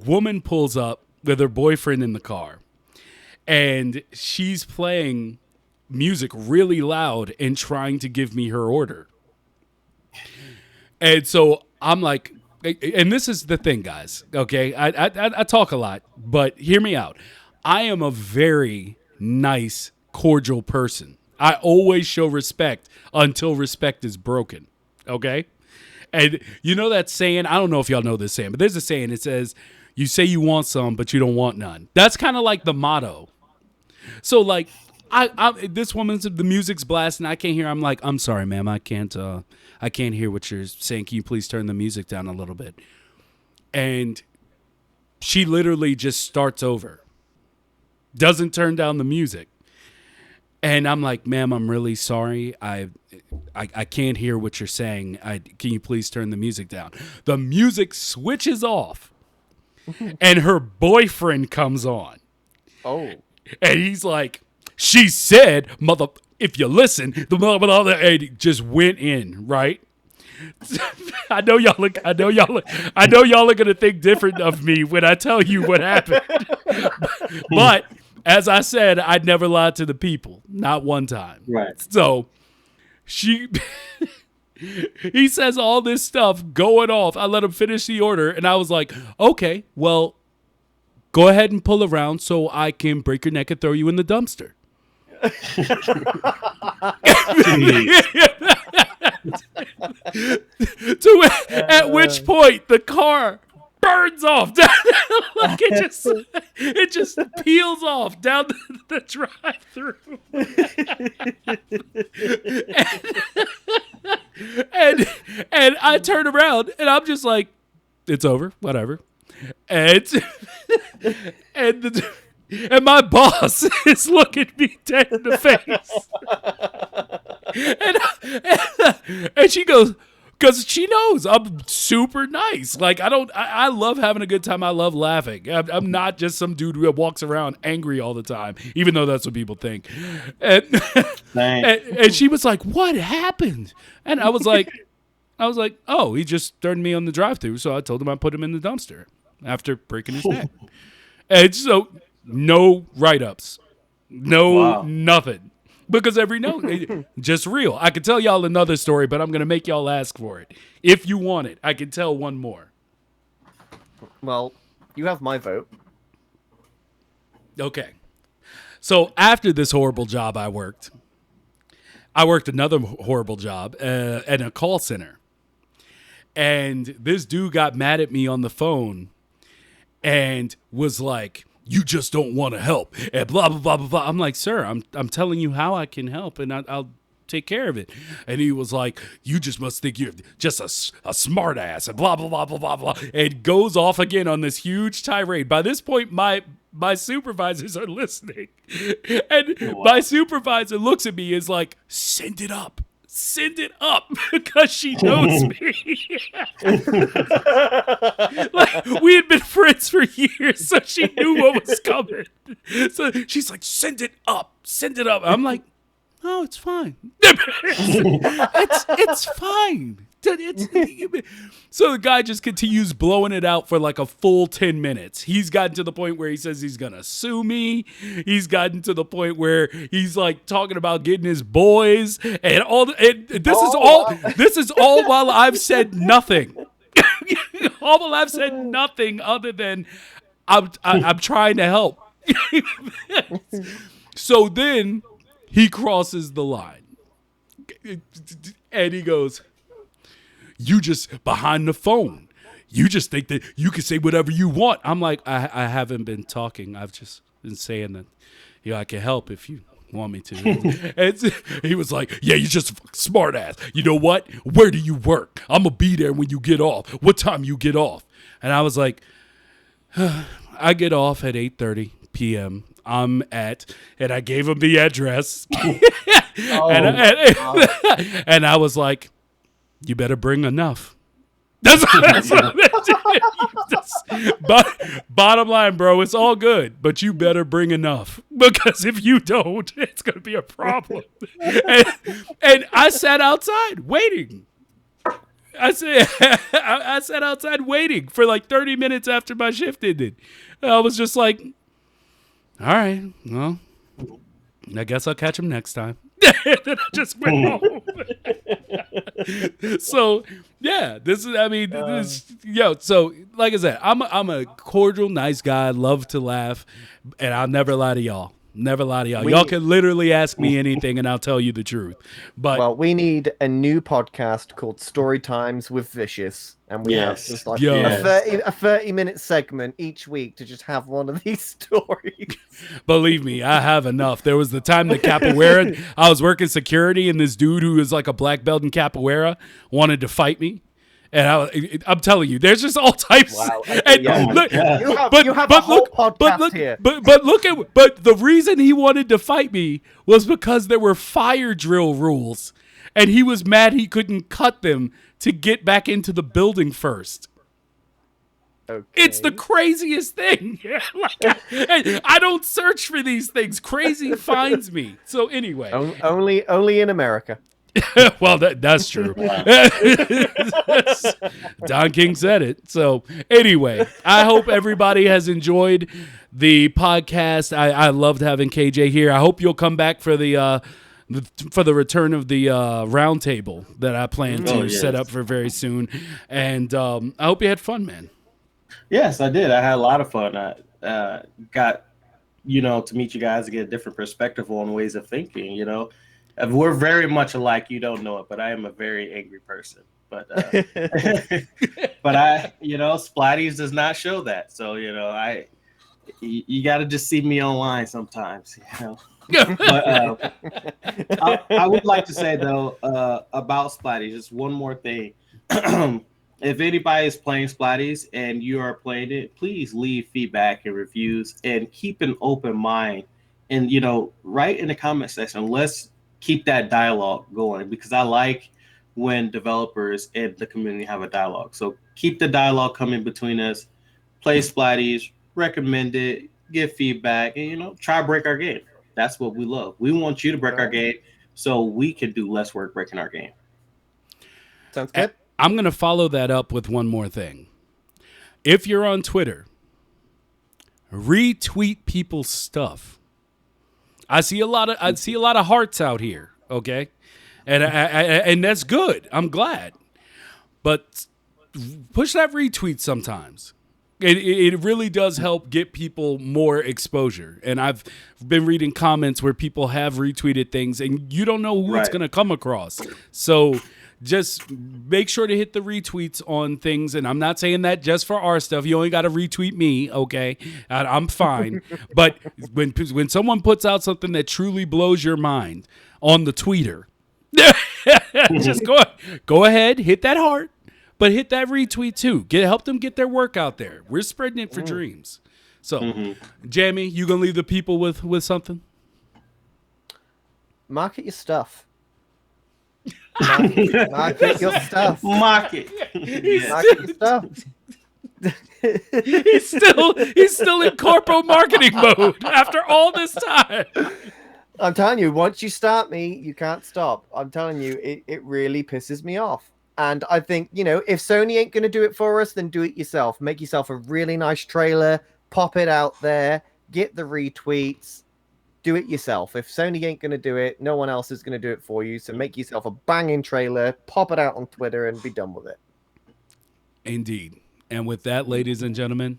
[SPEAKER 1] woman pulls up with her boyfriend in the car, and she's playing music really loud and trying to give me her order. And so I'm like, and this is the thing, guys. Okay, I talk a lot, but hear me out. I am a very nice, cordial person. I always show respect until respect is broken. Okay, and you know that saying? I don't know if y'all know this saying, but there's a saying. It says, "You say you want some, but you don't want none." That's kind of like the motto. So like, this woman's the music's blasting. I can't hear. I'm like, I'm sorry, ma'am. I can't hear what you're saying. Can you please turn the music down a little bit? And she literally just starts over. Doesn't turn down the music. And I'm like, ma'am, I'm really sorry. I can't hear what you're saying. Can you please turn the music down? The music switches off. And her boyfriend comes on.
[SPEAKER 2] Oh.
[SPEAKER 1] And he's like, she said, mother, if you listen, the mother, and it just went in, right? I know y'all are gonna think different of me when I tell you what happened. But as I said, I'd never lied to the people, not one time.
[SPEAKER 3] Right.
[SPEAKER 1] So he says all this stuff going off. I let him finish the order, and I was like, okay, well, go ahead and pull around so I can break your neck and throw you in the dumpster. At which point the car burns off. Like it just peels off down the drive-through. and I turn around and I'm just like, it's over, whatever. And and my boss is looking me dead in the face. And she goes, because she knows I'm super nice. Like, I love having a good time. I love laughing. I'm not just some dude who walks around angry all the time, even though that's what people think. And she was like, what happened? And I was like, oh, he just turned me on the drive-thru, so I told him I'd put him in the dumpster after breaking his neck. And so no write-ups, nothing. Because just real. I could tell y'all another story, but I'm going to make y'all ask for it. If you want it, I can tell one more.
[SPEAKER 2] Well, you have my vote.
[SPEAKER 1] Okay. So after this horrible job I worked another horrible job at a call center. And this dude got mad at me on the phone and was like, you just don't want to help, and blah, blah, blah, blah, blah. I'm like, sir, I'm telling you how I can help, and I'll take care of it. And he was like, you just must think you're just a smart ass, and blah, blah, blah, blah, blah, blah. And goes off again on this huge tirade. By this point, my supervisors are listening. And my supervisor looks at me and is like, send it up. Send it up, because she knows me. Like, we had been friends for years, so she knew what was coming. So she's like, send it up. Send it up. I'm like, no, it's fine. It's fine. So the guy just continues blowing it out for like a full 10 minutes. He's gotten to the point where he says he's going to sue me. He's gotten to the point where he's like talking about getting his boys and all. This is all while I've said nothing. All while I've said nothing other than I'm trying to help. So then he crosses the line and he goes, you just behind the phone. You just think that you can say whatever you want. I'm like, I haven't been talking. I've just been saying that, I can help if you want me to. And he was like, yeah, you're just a smart ass. You know what? Where do you work? I'm going to be there when you get off. What time you get off? And I was like, I get off at 8:30 p.m. And I gave him the address. And I was like, you better bring enough. That's what But bottom line, bro, it's all good, but you better bring enough, because if you don't, it's going to be a problem. And I sat outside waiting. I sat outside waiting for like 30 minutes after my shift ended. I was just like, all right, well, I guess I'll catch him next time. And then I just went home. So yeah, so like I said, I'm a cordial, nice guy, love to laugh, and I'll never lie to y'all. Never lie to y'all. Y'all can literally ask me anything and I'll tell you the truth. But
[SPEAKER 2] well, we need a new podcast called Story Times with Vicious. And we have just like a 30-minute segment each week to just have one of these stories.
[SPEAKER 1] Believe me, I have enough. There was the time that capoeira, I was working security, and this dude who was like a black belt in capoeira wanted to fight me. And I'm telling you, there's just all types.
[SPEAKER 2] Wow.
[SPEAKER 1] And
[SPEAKER 2] look, you have a whole podcast here.
[SPEAKER 1] But the reason he wanted to fight me was because there were fire drill rules, and he was mad he couldn't cut them to get back into the building first. Okay. It's the craziest thing. I don't search for these things. Crazy finds me. So anyway,
[SPEAKER 2] only in America.
[SPEAKER 1] Well, that's true. Don King said it. So anyway, I hope everybody has enjoyed the podcast. I loved having KJ here. I hope you'll come back for the return of the round table that I plan to set up for very soon. And I hope you had fun, man.
[SPEAKER 3] Yes, I did. I had a lot of fun. I got, to meet you guys to get a different perspective on ways of thinking, We're very much alike. You don't know it, but I am a very angry person. But but I, Splatties does not show that. So, you got to just see me online sometimes, But I would like to say, though, about Splatties, just one more thing. If anybody is playing Splatties and you are playing it, please leave feedback and reviews and keep an open mind. And, write in the comment section. Let's keep that dialogue going, because I like when developers and the community have a dialogue. So keep the dialogue coming between us. Play Splatties, recommend it, give feedback, and try to break our game. That's what we love. We want you to break our game so we can do less work breaking our game.
[SPEAKER 2] Sounds good.
[SPEAKER 1] I'm going to follow that up with one more thing. If you're on Twitter, retweet people's stuff. I see a lot of hearts out here, okay? And that's good. I'm glad. But push that retweet sometimes. It really does help get people more exposure. And I've been reading comments where people have retweeted things and you don't know who it's going to come across. So just make sure to hit the retweets on things. And I'm not saying that just for our stuff. You only got to retweet me, okay? I'm fine. But when someone puts out something that truly blows your mind on the tweeter, just go ahead, hit that heart. But hit that retweet too. Help them get their work out there. We're spreading it for dreams. So, Jamie, you gonna leave the people with something?
[SPEAKER 2] Market your stuff. Market your stuff.
[SPEAKER 3] Market
[SPEAKER 2] your stuff.
[SPEAKER 1] He's still in corporate marketing mode after all this time.
[SPEAKER 2] I'm telling you, once you start me, you can't stop. I'm telling you, it really pisses me off. And I think, if Sony ain't going to do it for us, then do it yourself. Make yourself a really nice trailer, pop it out there, get the retweets, do it yourself. If Sony ain't going to do it, no one else is going to do it for you. So make yourself a banging trailer, pop it out on Twitter, and be done with it.
[SPEAKER 1] Indeed. And with that, ladies and gentlemen,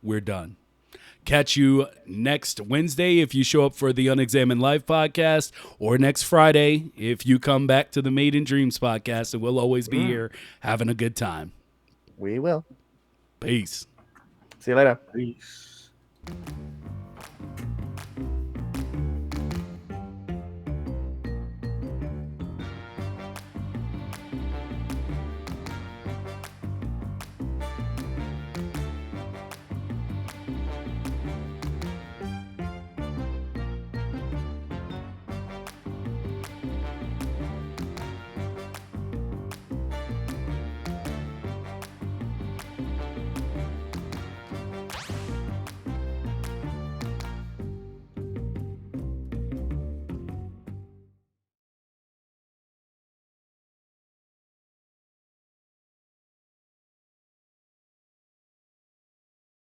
[SPEAKER 1] we're done. Catch you next Wednesday if you show up for the Unexamined Life podcast, or next Friday if you come back to the Made in Dreams podcast, and we'll always be here having a good time.
[SPEAKER 2] We will.
[SPEAKER 1] Peace.
[SPEAKER 2] See you later.
[SPEAKER 3] Peace.